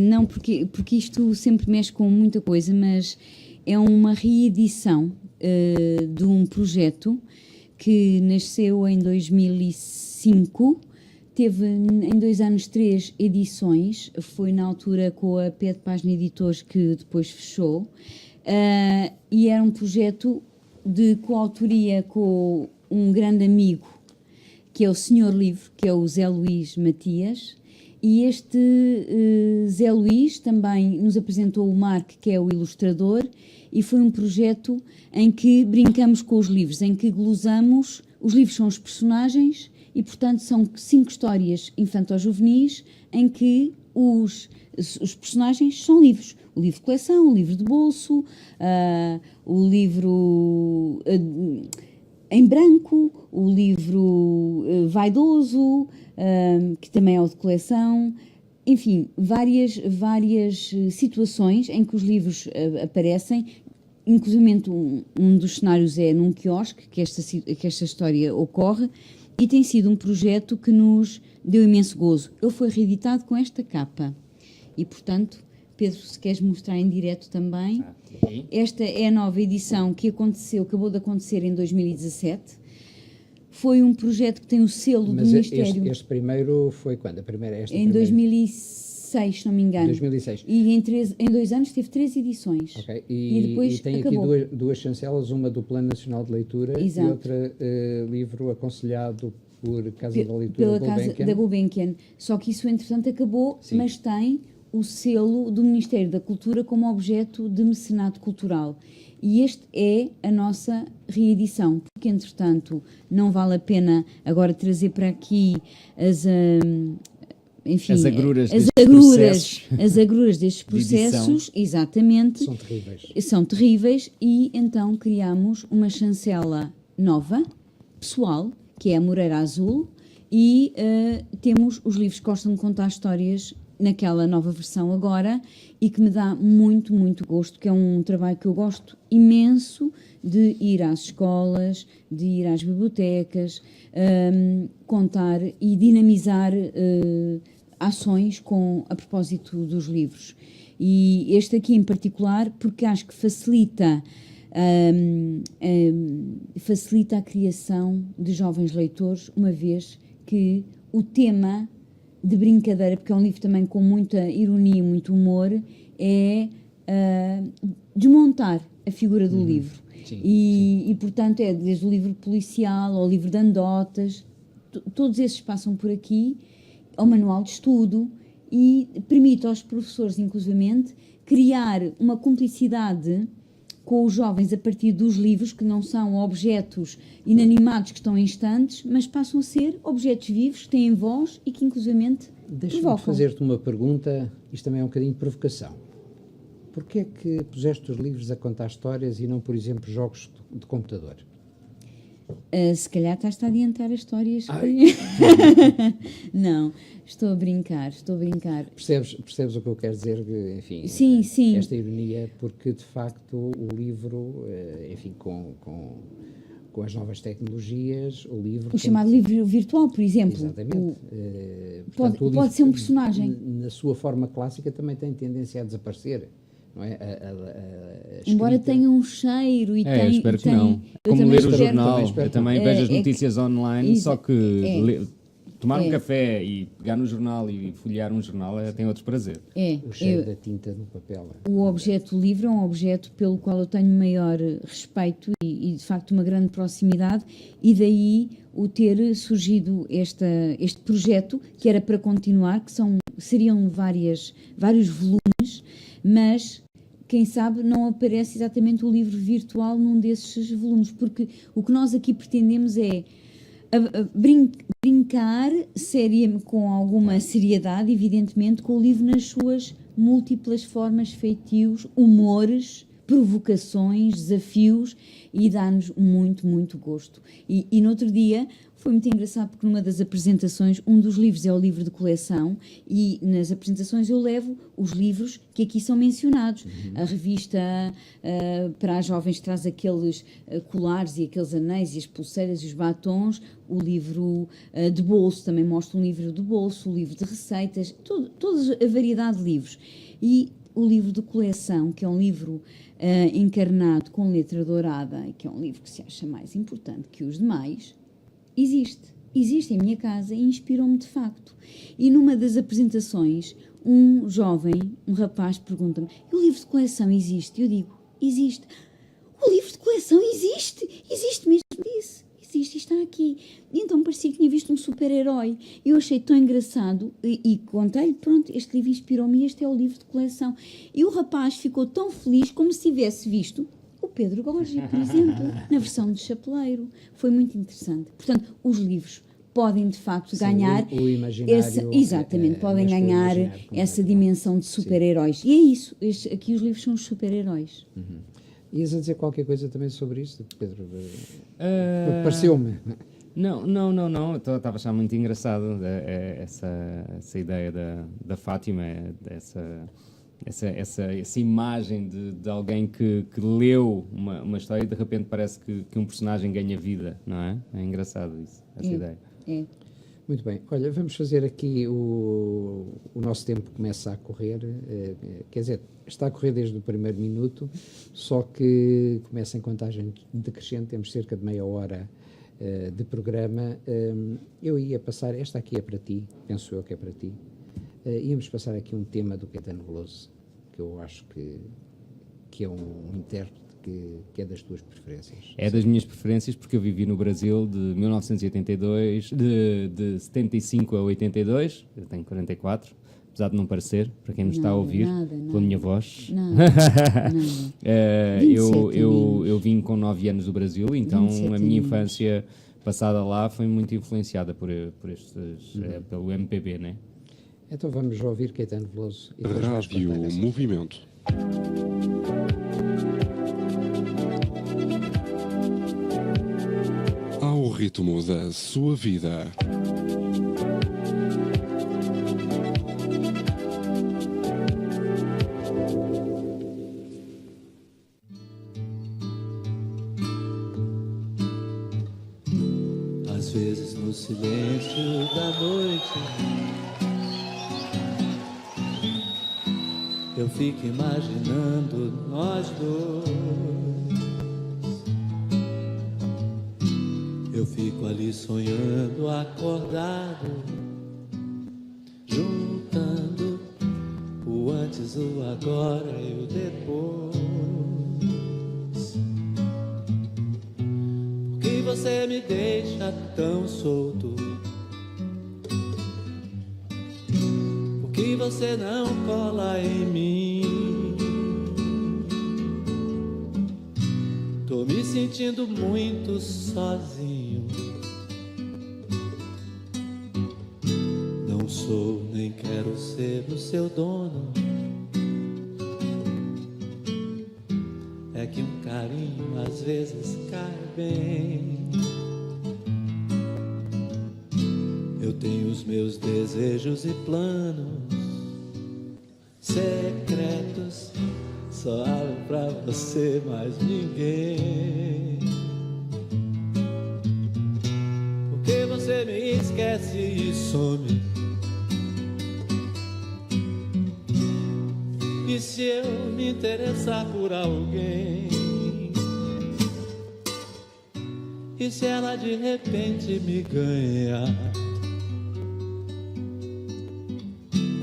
Não, porque isto sempre mexe com muita coisa, mas é uma reedição de um projeto que nasceu em 2005, teve em 2 anos 3 edições, foi na altura com a Pé de Página Editores que depois fechou, e era um projeto de coautoria com um grande amigo, que é o Senhor Livro, que é o Zé Luís Matias, e este Zé Luís também nos apresentou o Mark, que é o ilustrador, e foi um projeto em que brincamos com os livros, em que glosamos, os livros são os personagens, e portanto são 5 histórias infanto-juvenis em que os personagens são livros. O livro de coleção, o livro de bolso, o livro em branco, o livro vaidoso, que também é o de coleção, enfim, várias situações em que os livros aparecem, inclusive um dos cenários é num quiosque que esta história ocorre, e tem sido um projeto que nos deu imenso gozo. Ele foi reeditado com esta capa e, portanto, Pedro, se queres mostrar em direto também, esta é a nova edição que acabou de acontecer em 2017. Foi um projeto que tem o selo do Ministério. Este primeiro foi quando? Em 2006, se não me engano. 2006. E em 2 anos teve 3 edições. Okay. E depois tem acabou. aqui duas chancelas, uma do Plano Nacional de Leitura. Exato. E outra livro aconselhado por Casa da Leitura pela Casa da Gulbenkian. Só que isso, entretanto, acabou, sim, mas tem o selo do Ministério da Cultura como objeto de mecenato cultural. E este é a nossa reedição, porque, entretanto, não vale a pena agora trazer para aqui as agruras destes processos, exatamente. São terríveis, e então criamos uma chancela nova, pessoal, que é a Moreira Azul, e temos os livros que gostam de contar histórias naquela nova versão agora, e que me dá muito, muito gosto, que é um trabalho que eu gosto imenso de ir às escolas, de ir às bibliotecas, contar e dinamizar ações a propósito dos livros. E este aqui em particular, porque acho que facilita a criação de jovens leitores, uma vez que o tema de brincadeira, porque é um livro também com muita ironia e muito humor, é desmontar a figura do livro. Sim, e, portanto, é desde o livro policial ao livro de anedotas, todos esses passam por aqui, ao manual de estudo, e permite aos professores, inclusivamente, criar uma cumplicidade com os jovens a partir dos livros, que não são objetos inanimados que estão em estantes, mas passam a ser objetos vivos que têm voz e que, inclusivamente, Deixa-me fazer-te uma pergunta, isto também é um bocadinho de provocação. Porquê é que puseste os livros a contar histórias e não, por exemplo, jogos de computador? Se calhar estás-te a adiantar as histórias. Não, estou a brincar. Percebes o que eu quero dizer? Enfim, sim. Esta ironia, porque de facto o livro, enfim, com as novas tecnologias, o livro... O chamado livro virtual, por exemplo. Exatamente. Pode ser um personagem. Na sua forma clássica também tem tendência a desaparecer. Não é? Embora tenha um cheiro e eu espero que não. Como ler o jornal, eu também vejo as notícias online, só que tomar um café e pegar no jornal e folhear um jornal tem outro prazer. O cheiro da tinta no papel. O objeto livre é um objeto pelo qual eu tenho maior respeito e de facto uma grande proximidade, e daí o ter surgido este projeto, que era para continuar, que seriam vários volumes, mas quem sabe não aparece exatamente o livro virtual num desses volumes, porque o que nós aqui pretendemos é brincar com alguma seriedade, evidentemente, com o livro nas suas múltiplas formas, feitios, humores, provocações, desafios, e dá-nos muito, muito gosto. E no outro dia foi muito engraçado, porque numa das apresentações, um dos livros é o livro de coleção, e nas apresentações eu levo os livros que aqui são mencionados. A revista para as jovens traz aqueles colares e aqueles anéis e as pulseiras e os batons. O livro de bolso também mostra um livro de bolso, o livro de receitas, toda a variedade de livros. E o livro de coleção, que é um livro encarnado com letra dourada, que é um livro que se acha mais importante que os demais, existe em minha casa e inspirou-me de facto. E numa das apresentações, um rapaz, pergunta-me: o livro de coleção existe? Eu digo: existe. O livro de coleção existe mesmo, disse. Existe, está aqui. E então parecia que tinha visto um super-herói. Eu achei tão engraçado e contei-lhe: pronto, este livro inspirou-me e este é o livro de coleção. E o rapaz ficou tão feliz como se tivesse visto o Pedro Gorgia, por exemplo, na versão de Chapeleiro. Foi muito interessante. Portanto, os livros podem de facto ganhar o imaginário, exatamente, podem ganhar essa dimensão de super-heróis. E é isso, aqui os livros são os super-heróis. Ias a dizer qualquer coisa também sobre isto, Pedro? Pareceu-me. Não. Estava a achar muito engraçado essa ideia da Fátima, essa imagem de alguém que leu uma história e de repente parece que um personagem ganha vida, não é? É engraçado isso, essa ideia. É. Muito bem. Olha, vamos fazer aqui o nosso tempo começa a correr, quer dizer, está a correr desde o primeiro minuto, só que começa em contagem decrescente, temos cerca de meia hora de programa. Eu ia passar, esta aqui é para ti, penso eu que é para ti. Íamos passar aqui um tema do Caetano Veloso, que eu acho que é um intérprete que é das tuas preferências. É das minhas preferências, porque eu vivi no Brasil de 1982, de 75 a 82, eu tenho 44, apesar de não parecer, para quem nos está a ouvir, pela minha voz. Eu vim com 9 anos do Brasil, então a minha infância passada lá foi muito influenciada pelo MPB, né? Então vamos ouvir Caetano Veloso. E Rádio Movimento. Ao ritmo da sua vida. Às vezes no silêncio da noite eu fico imaginando nós dois. Eu fico ali sonhando, acordado, juntando o antes, o agora e o depois. Por que você me deixa tão solto? Por que você não cola em mim? Tô me sentindo muito sozinho. Não sou nem quero ser o seu dono. É que um carinho às vezes cai bem. Eu tenho os meus desejos e planos secretos, só abro pra você, mais ninguém. Porque você me esquece e some. E se eu me interessar por alguém? E se ela de repente me ganha?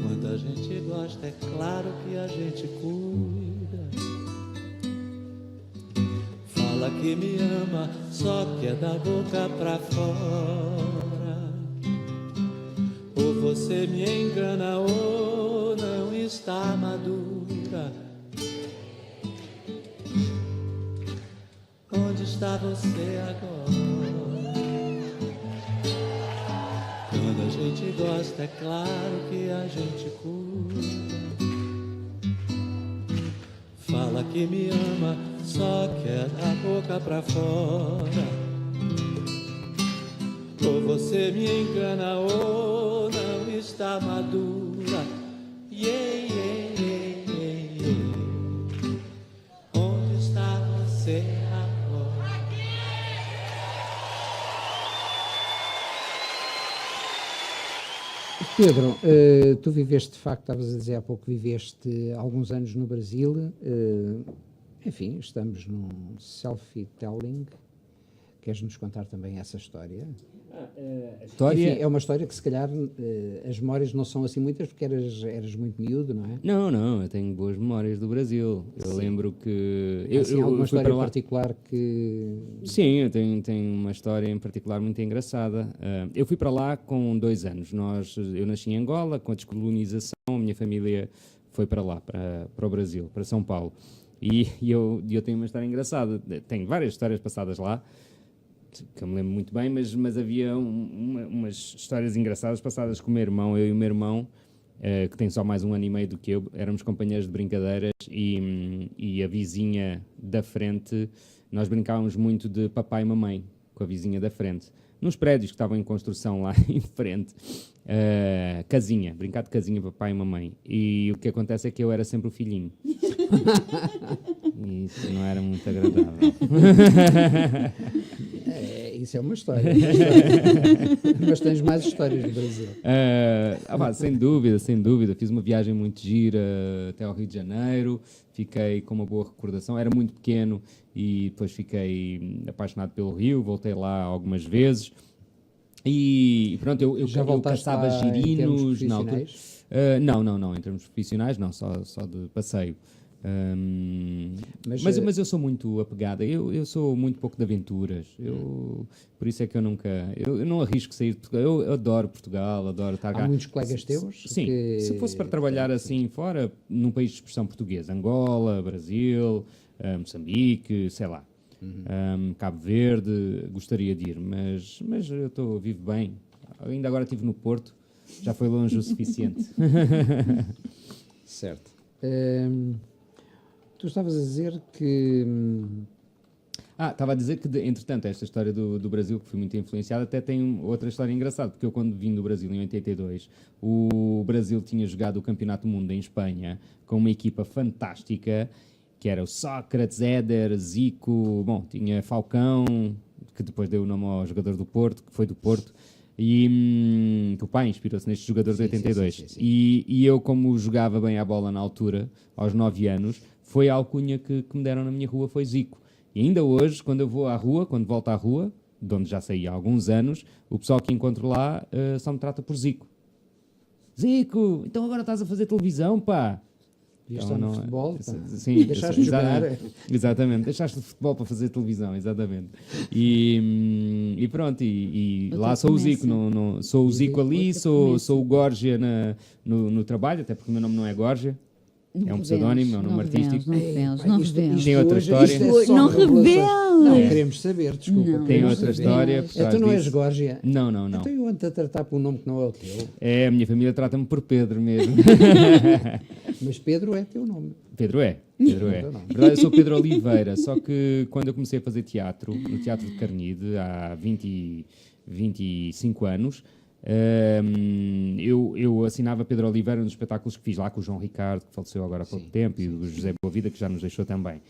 Quando a gente gosta, é claro que a gente cuida. Fala que me ama, só que é da boca pra fora. Ou você me engana ou não está madura. está você agora? Quando a gente gosta, é claro que a gente cura. Fala que me ama, só quer da boca pra fora. Ou você me engana ou não está madura. Yeah, yeah, yeah, yeah, yeah. Onde está você agora? Pedro, tu viveste, de facto, estavas a dizer há pouco, viveste alguns anos no Brasil. Enfim, estamos num self-telling. Queres-nos contar também essa história? A história... Enfim, é uma história que, se calhar, as memórias não são assim muitas, porque eras muito miúdo, não é? Não, eu tenho boas memórias do Brasil. Eu lembro que... Assim, alguma fui história para lá. particular que... Sim, eu tenho uma história em particular muito engraçada. Eu fui para lá com 2 anos. Eu nasci em Angola, com a descolonização, a minha família foi para lá, para o Brasil, para São Paulo. E eu tenho uma história engraçada. Tenho várias histórias passadas lá, que eu me lembro muito bem, mas havia umas histórias engraçadas passadas com o meu irmão. Eu e o meu irmão, que tem só mais 1 ano e meio do que eu, éramos companheiros de brincadeiras e a vizinha da frente, nós brincávamos muito de papai e mamãe com a vizinha da frente, nos prédios que estavam em construção lá em frente. Casinha, brincar de casinha, papai e mamãe. E o que acontece é que eu era sempre o filhinho. E isso não era muito agradável. Isso é uma história. Mas tens mais histórias do Brasil. Sem dúvida. Fiz uma viagem muito gira até ao Rio de Janeiro. Fiquei com uma boa recordação. Era muito pequeno e depois fiquei apaixonado pelo Rio. Voltei lá algumas vezes. E pronto, eu caçava girinos na altura. Não, em termos profissionais não, só de passeio. Mas eu sou muito apegada, eu sou muito pouco de aventuras, por isso é que eu não arrisco sair de Portugal. Eu adoro Portugal, adoro estar cá. Há muitos colegas teus? Sim, se fosse para trabalhar assim fora, num país de expressão portuguesa, Angola, Brasil, Moçambique, sei lá, Cabo Verde, gostaria de ir, mas eu vivo bem. Ainda agora estive no Porto, já foi longe o suficiente. Certo. Tu estavas a dizer que... Estava a dizer que, entretanto, esta história do Brasil, que fui muito influenciado, até tem outra história engraçada, porque eu, quando vim do Brasil, em 82, o Brasil tinha jogado o Campeonato do Mundo em Espanha com uma equipa fantástica, que era o Sócrates, Éder, Zico, tinha Falcão, que depois deu o nome ao jogador do Porto, que foi do Porto, e que o pai inspirou-se nestes jogadores de 82. Sim. E eu, como jogava bem a bola na altura, aos 9 anos, foi a alcunha que me deram na minha rua, foi Zico. E ainda hoje, quando eu vou à rua, quando volto à rua, de onde já saí há alguns anos, o pessoal que encontro lá só me trata por Zico. Zico, então agora estás a fazer televisão, pá. Então, no futebol, sim, deixaste de jogar. Exatamente, deixaste de futebol para fazer televisão, exatamente. E pronto, lá sou o Zico, sou o Zico ali, sou o Górgia no trabalho, até porque o meu nome não é Górgia. É um pseudónimo, é um nome artístico. Não reveles. Tem outra história. Não reveles. Não queremos saber, desculpa. Tem outra história. Tu não és Górgia? Não. Então eu ando a tratar por um nome que não é o teu. A minha família trata-me por Pedro mesmo. Mas Pedro é teu nome. Pedro é. Na verdade, eu sou Pedro Oliveira, só que quando eu comecei a fazer teatro, no Teatro de Carnide, há 25 anos, eu assinava Pedro Oliveira nos espetáculos que fiz lá com o João Ricardo, que faleceu agora há pouco tempo, e o José Boavida, que já nos deixou também.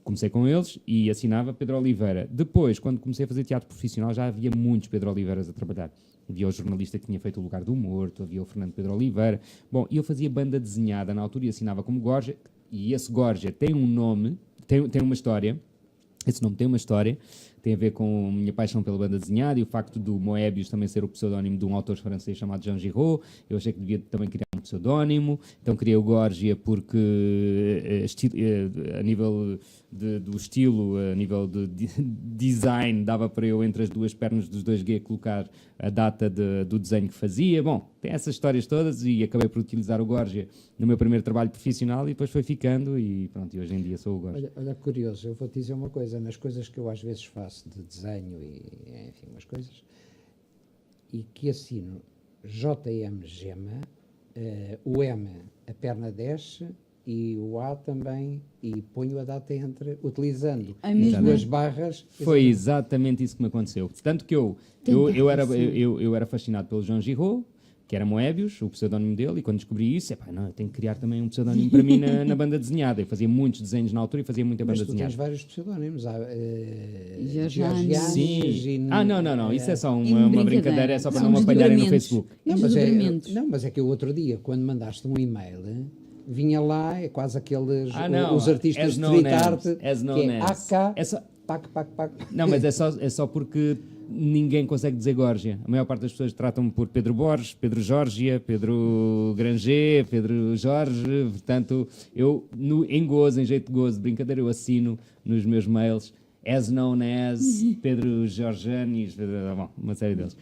Comecei com eles e assinava Pedro Oliveira. Depois, quando comecei a fazer teatro profissional, já havia muitos Pedro Oliveiras a trabalhar. Havia o jornalista que tinha feito O Lugar do Morto, havia o Fernando Pedro Oliveira. Bom, e eu fazia banda desenhada na altura e assinava como Górgia, e esse Górgia tem um nome, tem uma história. Esse nome tem uma história, tem a ver com a minha paixão pela banda desenhada e o facto do Moebius também ser o pseudónimo de um autor francês chamado Jean Giraud. Eu achei que devia também criar um pseudónimo. Então criei o Górgia porque a nível do estilo, a nível de design, dava para eu entre as duas pernas dos 2G colocar a data do desenho que fazia. Bom, tem essas histórias todas e acabei por utilizar o Górgia no meu primeiro trabalho profissional e depois foi ficando e pronto, e hoje em dia sou o Górgia. Olha, curioso, eu vou-te dizer uma coisa, nas coisas que eu às vezes faço de desenho e, enfim, umas coisas, e que assino JM Gema, o M a perna desce e o A também, e ponho a data entre, utilizando A as mesma. duas barras. Foi exatamente isso que me aconteceu. Tanto que eu era fascinado pelo João Giraud, que era Moebius, o pseudónimo dele, e quando descobri isso, eu tenho que criar também um pseudónimo para mim na banda desenhada. Eu fazia muitos desenhos na altura e fazia muita Mas banda tu desenhada. tens vários pseudónimos. Há Georgianos. Sim. Não, isso é só Em uma brincadeira, é só para não me São apanharem no desdobramentos. Facebook. Mas é que o outro dia, quando mandaste um e-mail, vinha lá, é quase aqueles, os artistas as de known street art, as que known é as. AK, É só- pac. Não, mas é só porque ninguém consegue dizer Górgia. A maior parte das pessoas tratam-me por Pedro Borges, Pedro Jorgia, Pedro Granger, Pedro Jorge. Portanto, em gozo, em jeito de gozo, de brincadeira, eu assino nos meus mails as known as Pedro Jorjanis, bom, uma série deles.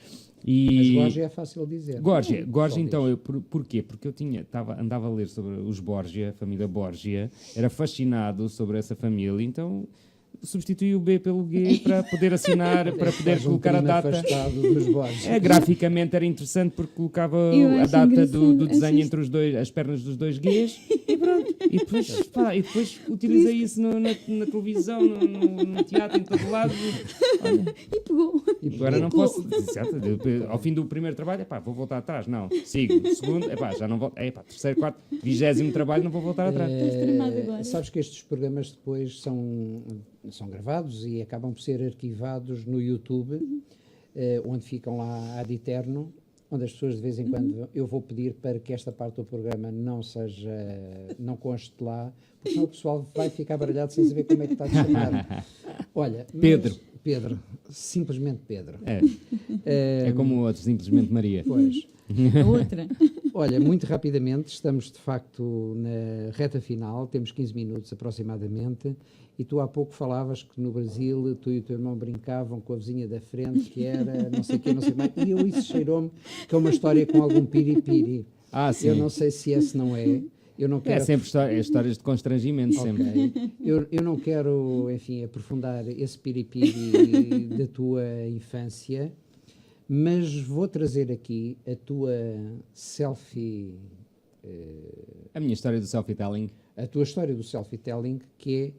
Mas Górgia é fácil dizer. Górgia então, porquê? Porque eu andava a ler sobre os Borgia, a família Borgia, era fascinado sobre essa família, então substituí o B pelo G para poder assinar, para poder colocar a data. Afastado dos Borgia. Graficamente era interessante porque colocava Eu a acho data engraçado, do desenho acho entre as pernas dos 2 Gs e pronto. E depois utilizei isso na televisão, no teatro, em todo lado. Olha, E pegou. agora não posso. Exato, ao fim do primeiro trabalho, vou voltar atrás. Não, sigo. Segundo, já não volto. Terceiro, quarto, 20º trabalho, não vou voltar atrás. tramado agora. Sabes que estes programas depois são gravados e acabam por ser arquivados no YouTube, onde ficam lá ad eterno, onde as pessoas de vez em quando eu vou pedir para que esta parte do programa não conste lá, porque senão o pessoal vai ficar baralhado sem saber como é que está a te chamar. Olha, Pedro, simplesmente Pedro. É como o outro, simplesmente Maria. Pois. A outra. Olha, muito rapidamente, estamos de facto na reta final, temos 15 minutos aproximadamente, e tu há pouco falavas que no Brasil tu e o teu irmão brincavam com a vizinha da frente, que era não sei o que, não sei mais, e isso cheirou-me que é uma história com algum piripiri. Sim. Eu não sei se esse não é. Eu não quero... É sempre histórias de constrangimento, sempre. Okay. Eu não quero, enfim, aprofundar esse piripiri da tua infância, mas vou trazer aqui a tua selfie... A minha história do selfie-telling. A tua história do selfie-telling, que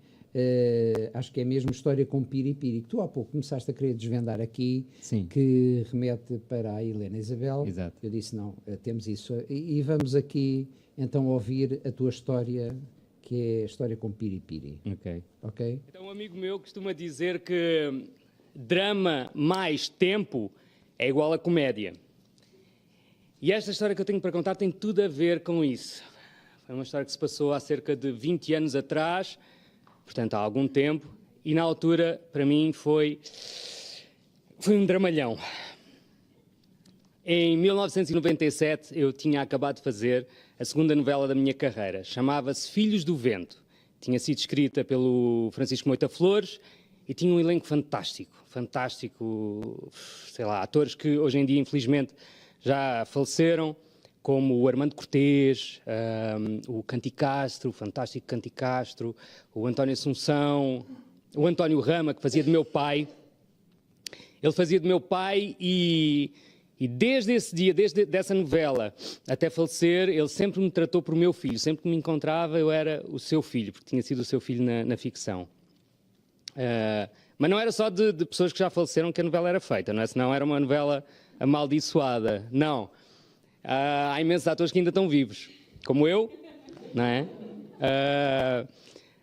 acho que é mesmo história com piripiri, que tu há pouco começaste a querer desvendar aqui, Sim. que remete para a Helena Isabel. Exato. Eu disse, não, temos isso. E vamos aqui, então, ouvir a tua história, que é a história com piripiri. Ok? Então, um amigo meu costuma dizer que drama mais tempo é igual a comédia. E esta história que eu tenho para contar tem tudo a ver com isso. Foi uma história que se passou há cerca de 20 anos atrás, portanto há algum tempo, e na altura, para mim, foi um dramalhão. Em 1997, eu tinha acabado de fazer a segunda novela da minha carreira, chamava-se Filhos do Vento. Tinha sido escrita pelo Francisco Moita Flores e tinha um elenco fantástico, sei lá, atores que hoje em dia, infelizmente, já faleceram, como o Armando Cortês, o Canti Castro, o fantástico Canti Castro, o António Assunção, o António Rama, que fazia de meu pai. Ele fazia de meu pai e desde esse dia, dessa novela até falecer, ele sempre me tratou por meu filho. Sempre que me encontrava, eu era o seu filho, porque tinha sido o seu filho na ficção. Mas não era só de pessoas que já faleceram que a novela era feita, não é? Senão era uma novela amaldiçoada. Não. Há imensos atores que ainda estão vivos, como eu, não é?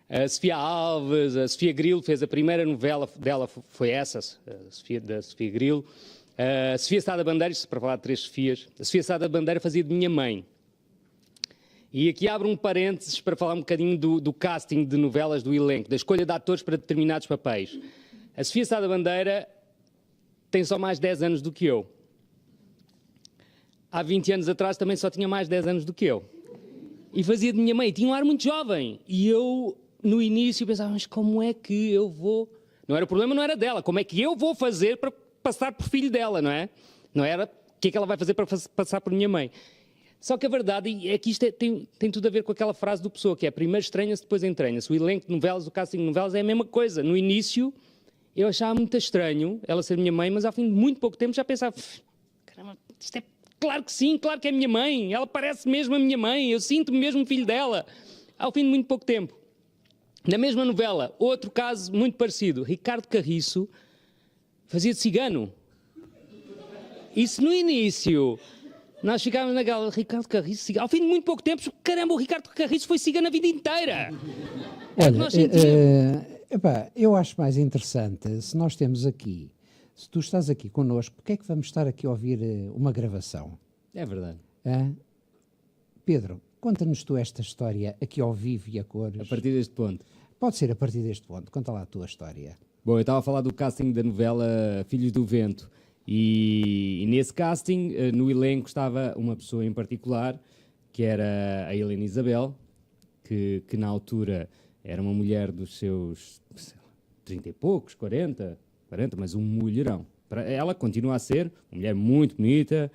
A Sofia Alves, a Sofia Grilo fez a primeira novela dela, foi essa, da Sofia Grilo. A Sofia Sá da Bandeira, isto para falar de 3 Sofias, a Sofia Sá da Bandeira fazia de minha mãe. E aqui abro um parênteses para falar um bocadinho do casting de novelas do elenco, da escolha de atores para determinados papéis. A Sofia Sá da Bandeira tem só mais 10 anos do que eu. há 20 anos atrás também só tinha mais 10 anos do que eu. E fazia de minha mãe, tinha um ar muito jovem. E eu, no início, pensava, mas como é que eu vou... Não era o problema, não era dela. Como é que eu vou fazer para passar por filho dela, não é? Não era o que é que ela vai fazer para passar por minha mãe. Só que a verdade é que isto tem tudo a ver com aquela frase do Pessoa, que é primeiro estranha-se, depois entranha-se. O elenco de novelas, o casting de novelas é a mesma coisa. No início, eu achava muito estranho ela ser minha mãe, mas ao fim de muito pouco tempo já pensava, caramba, isto é claro que sim, claro que é minha mãe. Ela parece mesmo a minha mãe, eu sinto-me mesmo filho dela. Ao fim de muito pouco tempo. Na mesma novela, outro caso muito parecido. Ricardo Carriço fazia de cigano. Isso no início... Nós ficávamos naquela, Ricardo Carriço, cigano. Ao fim de muito pouco tempo, caramba, o Ricardo Carriço foi cigano a vida inteira. Olha, eu acho mais interessante, se nós temos aqui, se tu estás aqui connosco, porque é que vamos estar aqui a ouvir uma gravação? É verdade. Pedro, conta-nos tu esta história aqui ao vivo e a cores. A partir deste ponto. Pode ser a partir deste ponto, conta lá a tua história. Bom, eu estava a falar do casting da novela Filhos do Vento. E nesse casting, no elenco, estava uma pessoa em particular, que era a Helena Isabel, que na altura era uma mulher dos seus 30 e poucos, 40, mas um mulherão. Ela continua a ser uma mulher muito bonita,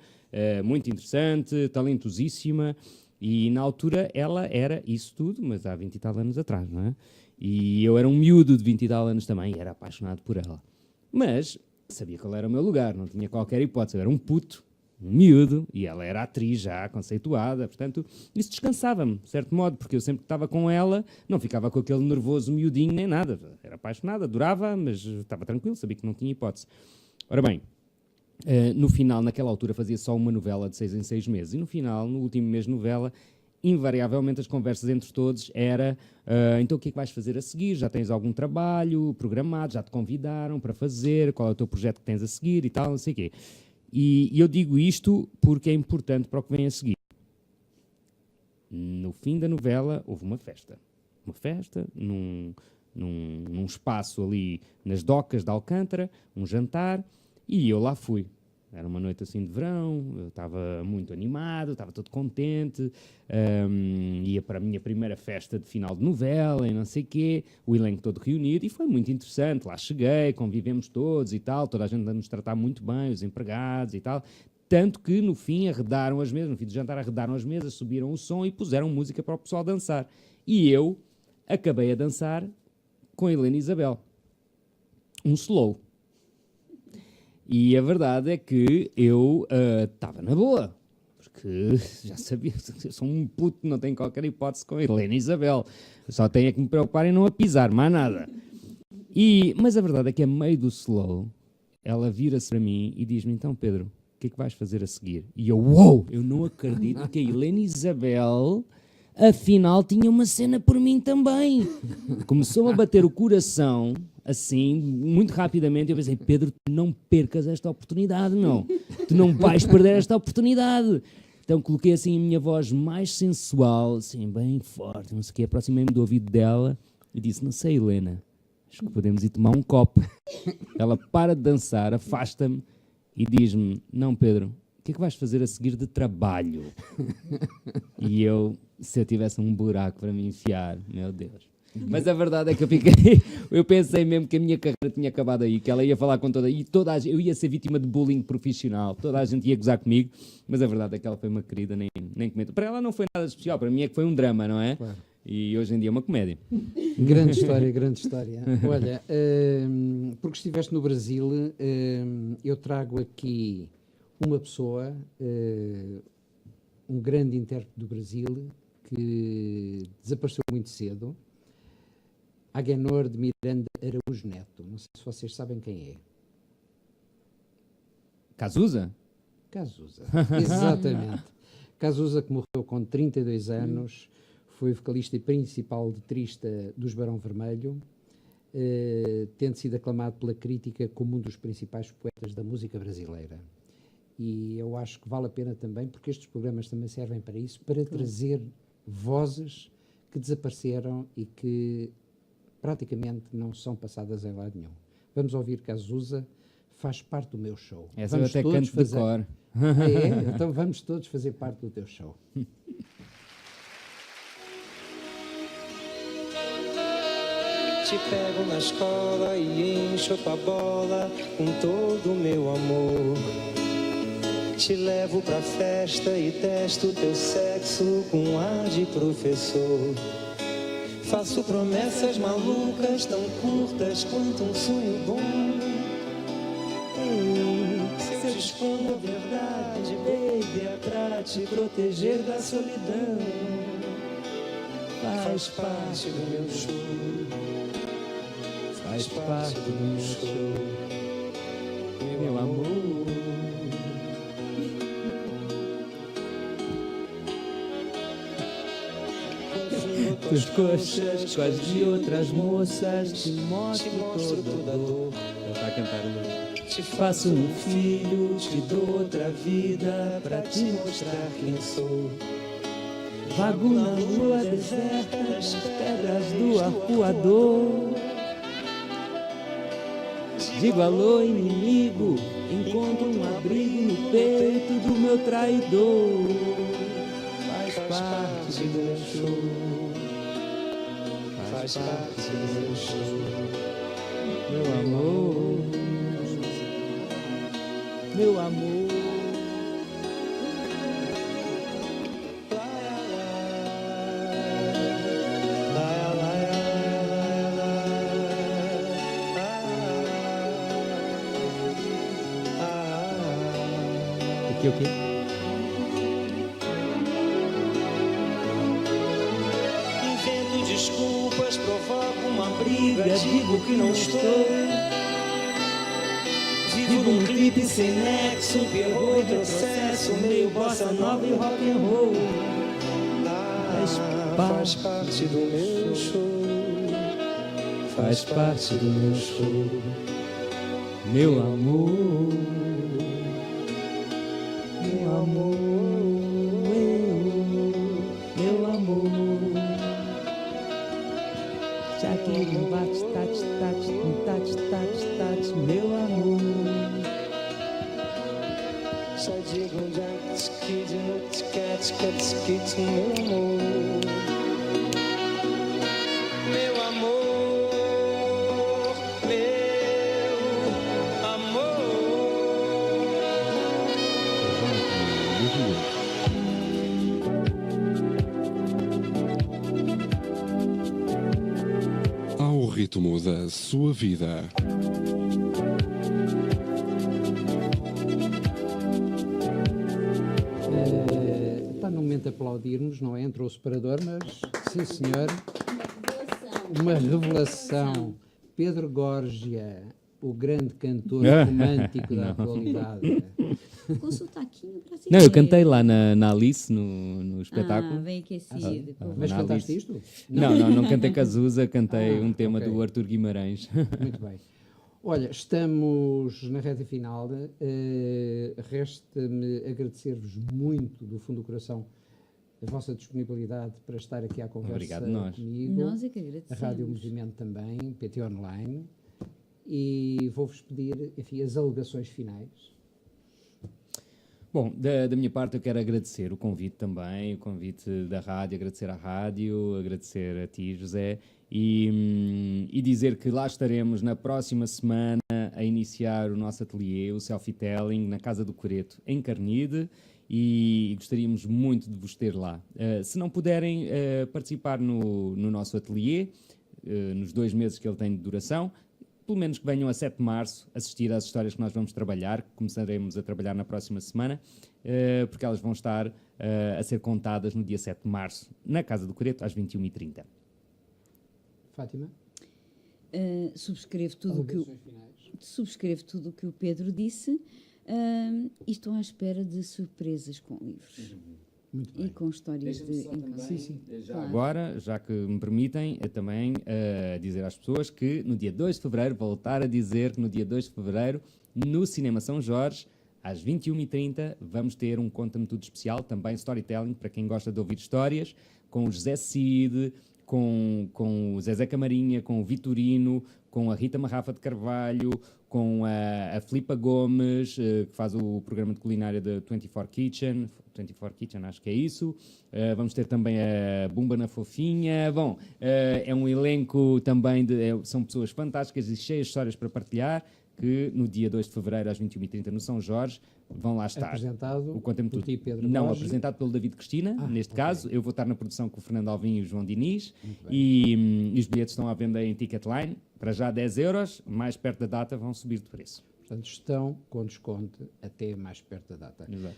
muito interessante, talentosíssima, e na altura ela era isso tudo, mas há 20 e tal anos atrás, não é? E eu era um miúdo de 20 e tal anos também, e era apaixonado por ela. Mas... sabia qual era o meu lugar, não tinha qualquer hipótese, eu era um puto, um miúdo, e ela era atriz já conceituada, portanto, isso descansava-me, de certo modo, porque eu sempre que estava com ela, não ficava com aquele nervoso miudinho nem nada, era apaixonada, adorava, mas estava tranquilo, sabia que não tinha hipótese. Ora bem, no final, naquela altura, fazia só uma novela de 6 em 6 meses, e no final, no último mês de novela, invariavelmente as conversas entre todos era então o que é que vais fazer a seguir? Já tens algum trabalho programado? Já te convidaram para fazer? Qual é o teu projeto que tens a seguir? E tal, não sei o quê. E eu digo isto porque é importante para o que vem a seguir. No fim da novela houve uma festa. Uma festa num espaço ali nas docas de Alcântara, um jantar, e eu lá fui. Era uma noite assim de verão, eu estava muito animado, estava todo contente, ia para a minha primeira festa de final de novela e não sei o quê, o elenco todo reunido, e foi muito interessante. Lá cheguei, convivemos todos e tal, toda a gente a nos tratar muito bem, os empregados e tal, tanto que no fim arredaram as mesas, no fim do jantar arredaram as mesas, subiram o som e puseram música para o pessoal dançar. E eu acabei a dançar com a Helena Isabel. Um slow. E a verdade é que eu estava na boa, porque já sabia, eu sou um puto, não tenho qualquer hipótese com a Helena Isabel, só tenho é que me preocupar em não a pisar, mais nada. Mas a verdade é que a meio do slow, ela vira-se para mim e diz-me, então Pedro, o que é que vais fazer a seguir? E eu, uou, eu não acredito que a Helena Isabel... afinal tinha uma cena por mim também. Começou a bater o coração, assim, muito rapidamente. Eu pensei, Pedro, tu não percas esta oportunidade, não. Tu não vais perder esta oportunidade. Então coloquei assim a minha voz mais sensual, assim, bem forte, não sei o quê. Aproximei-me do ouvido dela e disse, não sei, Helena, acho que podemos ir tomar um copo. Ela para de dançar, afasta-me e diz-me, não, Pedro, o que é que vais fazer a seguir de trabalho? E eu... se eu tivesse um buraco para me enfiar, meu Deus. Mas a verdade é que eu pensei mesmo que a minha carreira tinha acabado aí, que ela ia falar com eu ia ser vítima de bullying profissional, toda a gente ia gozar comigo, mas a verdade é que ela foi uma querida, nem comento. Para ela não foi nada especial, para mim é que foi um drama, não é? Claro. E hoje em dia é uma comédia. Grande história, grande história. Olha, porque estiveste no Brasil, eu trago aqui uma pessoa, um grande intérprete do Brasil, que desapareceu muito cedo, Agenor de Miranda Araújo Neto. Não sei se vocês sabem quem é. Cazuza? Cazuza, exatamente. Cazuza, que morreu com 32 anos, foi o vocalista e principal letrista dos Barão Vermelho, tendo sido aclamado pela crítica como um dos principais poetas da música brasileira. E eu acho que vale a pena também, porque estes programas também servem para isso, para trazer vozes que desapareceram e que praticamente não são passadas em lado nenhum. Vamos ouvir Cazuza faz parte do meu show. Essa eu até canto de cor. Ah, é? Então vamos todos fazer parte do teu show. Te pego na escola e encho tua bola com todo o meu amor. Te levo pra festa e testo teu sexo com ar de professor. Faço promessas malucas tão curtas quanto um sonho bom. Se eu te escondo a verdade, baby, é pra te proteger da solidão. Faz parte do meu show. Faz parte do meu show, meu amor. Tuas coxas com as de outras moças, te mostro toda a dor. Ele está a cantar o... Te faço um filho, te dou outra vida pra te mostrar quem sou. Vago na lua deserta, nas pedras do arcoador. Digo alô, inimigo, encontro um abrigo no peito do meu traidor. Faz parte do meu show, faz parte do meu show, meu amor, meu amor. O quê? Invento desculpas, provoco uma briga, digo que não estou. Vivo num clipe sem nexo, perro e processo, meio bossa nova e rock and roll. Faz parte do meu show, faz parte do meu show, meu amor. Meu amor, meu amor. Já que não bate, tate, meu amor. Só digo um jack, kid, no ticket, kit, meu amor. Meu amor, meu amor. Ao ritmo da sua vida. Está no momento de aplaudirmos, não é? Entrou o separador, mas sim, senhor. Uma revelação. Pedro Górgia, o grande cantor romântico da atualidade. Com sotaquinho brasileiro. Não, eu cantei lá na Alice, no espetáculo. Ah, bem aquecido. Mas na cantaste Alice. isto? Não cantei Cazuza, cantei um tema ok. do Artur Guimarães. Muito bem. Olha, estamos na reta final. Resta-me agradecer-vos muito, do fundo do coração, a vossa disponibilidade para estar aqui à conversa Obrigado, nós. comigo. Nós é que A agradecemos. Rádio Movimento também, PT Online. E vou-vos pedir, enfim, as alegações finais. Bom, da minha parte eu quero agradecer o convite também, o convite da rádio, agradecer à rádio, agradecer a ti, José, e dizer que lá estaremos na próxima semana a iniciar o nosso ateliê, o Selfie-Telling, na Casa do Coreto, em Carnide, e gostaríamos muito de vos ter lá. Se não puderem participar no nosso ateliê, nos 2 meses que ele tem de duração, pelo menos que venham a 7 de março assistir às histórias que nós vamos trabalhar, que começaremos a trabalhar na próxima semana, porque elas vão estar a ser contadas no dia 7 de março, na Casa do Coreto, às 21h30. Fátima? Subscrevo tudo Alegações finais. subscrevo tudo o que o Pedro disse e estou à espera de surpresas com livros. Muito E bem. com histórias de Sim, sim. Já Claro. agora, já que me permitem, também dizer às pessoas que no dia 2 de fevereiro, voltar a dizer que no dia 2 de fevereiro, no Cinema São Jorge, às 21h30, vamos ter um Conta-me Tudo especial, também storytelling, para quem gosta de ouvir histórias, com o José Cid, com o Zezé Camarinha, com o Vitorino, com a Rita Marrafa de Carvalho, com a Filipa Gomes, que faz o programa de culinária da 24 Kitchen, acho que é isso. Vamos ter também a Bumba na Fofinha. Bom, é um elenco também, são pessoas fantásticas e cheias de histórias para partilhar, que no dia 2 de fevereiro às 21h30 no São Jorge vão lá estar. Apresentado O Contem por Tudo. ti, Pedro Não, Borges. apresentado pelo David Cristina, neste ok. caso. Eu vou estar na produção com o Fernando Alvim e o João Diniz. E os bilhetes estão à venda em Ticketline. Para já 10 euros, mais perto da data vão subir de preço. Portanto, estão com desconto até mais perto da data. Exato.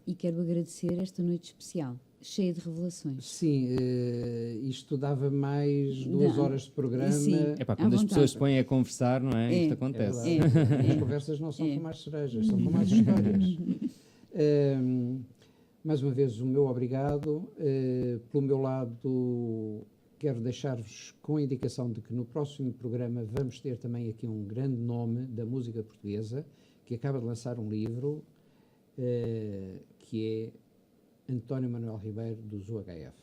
E quero agradecer esta noite especial, cheia de revelações. Sim, isto dava mais 2 Não. horas de programa. Sim. Epá, À quando as vontade. pessoas se põem a conversar, não é? Isto É acontece. verdade. As conversas não são como as cerejas, são como as histórias. Mais uma vez, o meu obrigado. Pelo meu lado, quero deixar-vos com a indicação de que no próximo programa vamos ter também aqui um grande nome da música portuguesa, que acaba de lançar um livro, que é António Manuel Ribeiro, dos UHF.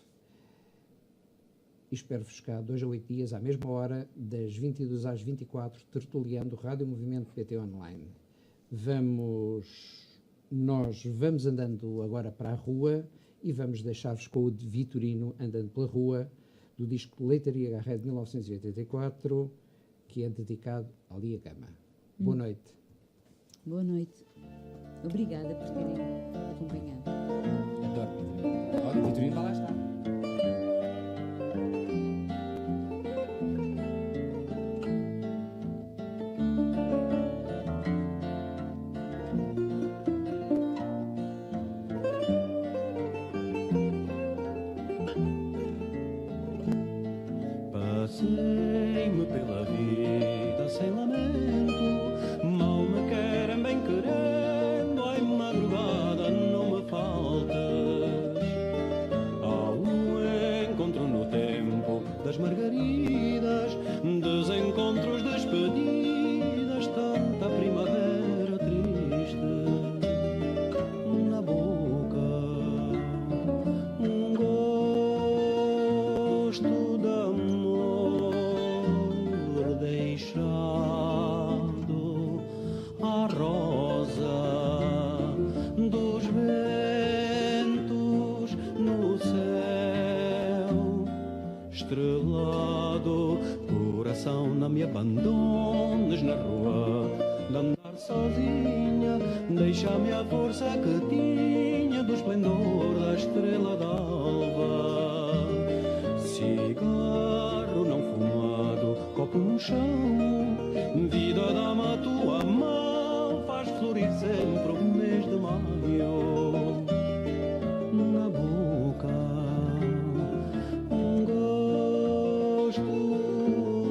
E espero-vos cá 2 a 8 dias, à mesma hora, das 22 às 24, tertuliando Rádio Movimento PT Online. Nós vamos andando agora para a rua e vamos deixar-vos com o de Vitorino Andando pela Rua, do disco Leitaria Garré de 1984, que é dedicado a Lia Gama. Boa noite. Boa noite. Obrigada por terem acompanhado. Adoro. Olha, o Vitorino vai lá estar. Passei-me pela vida sem lamento, mal me querem bem querendo, ai madrugada não me faltas. Há um encontro no tempo das margaridas, desencontros, despedidas, tanta primavera triste na boca, um gosto de amor deixado à rosa dos ventos no céu estrelado. Coração, não me abandones na rua de andar sozinha, deixa-me a força que tinha do esplendor da estrela d'alva. Cigarro não fumado, copo no chão, vida dá-me a tua mão, faz florir sempre o mês de maio na boca, um gosto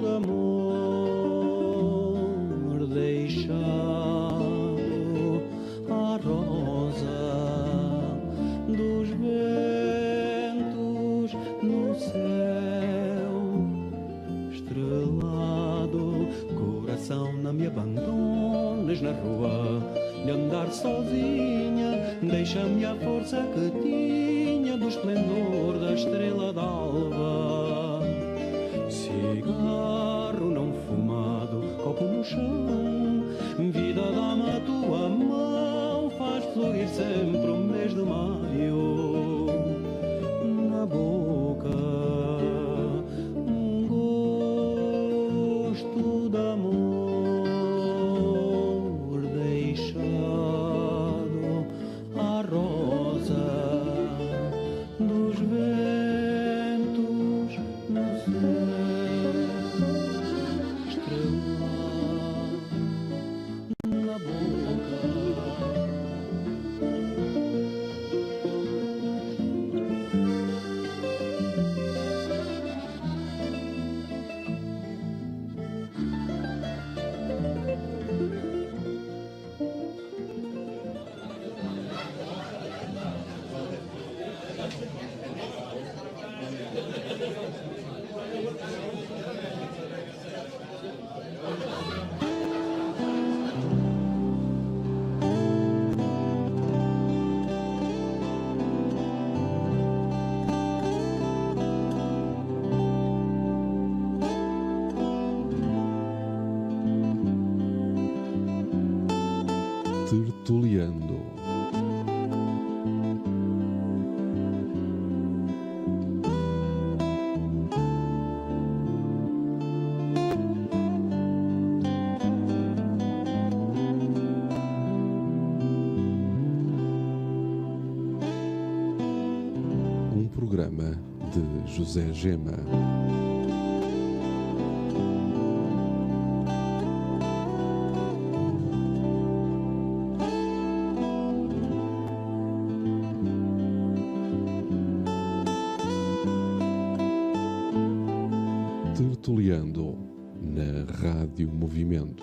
de amor deixado à rosa dos ventos no céu estrelado. Coração, não me abandones na rua de andar sozinha, deixa-me a força que tinha do esplendor da estrela d'alva. Cigarro não fumado, copo no chão, vida dá-me a tua mão, faz florir sempre o mês de maio na boca, um gosto de amor deixado à rosa dos ventos no céu estrelado na boca. Tertuliando. Um programa de José Gema. Tertuliando na Rádio Movimento.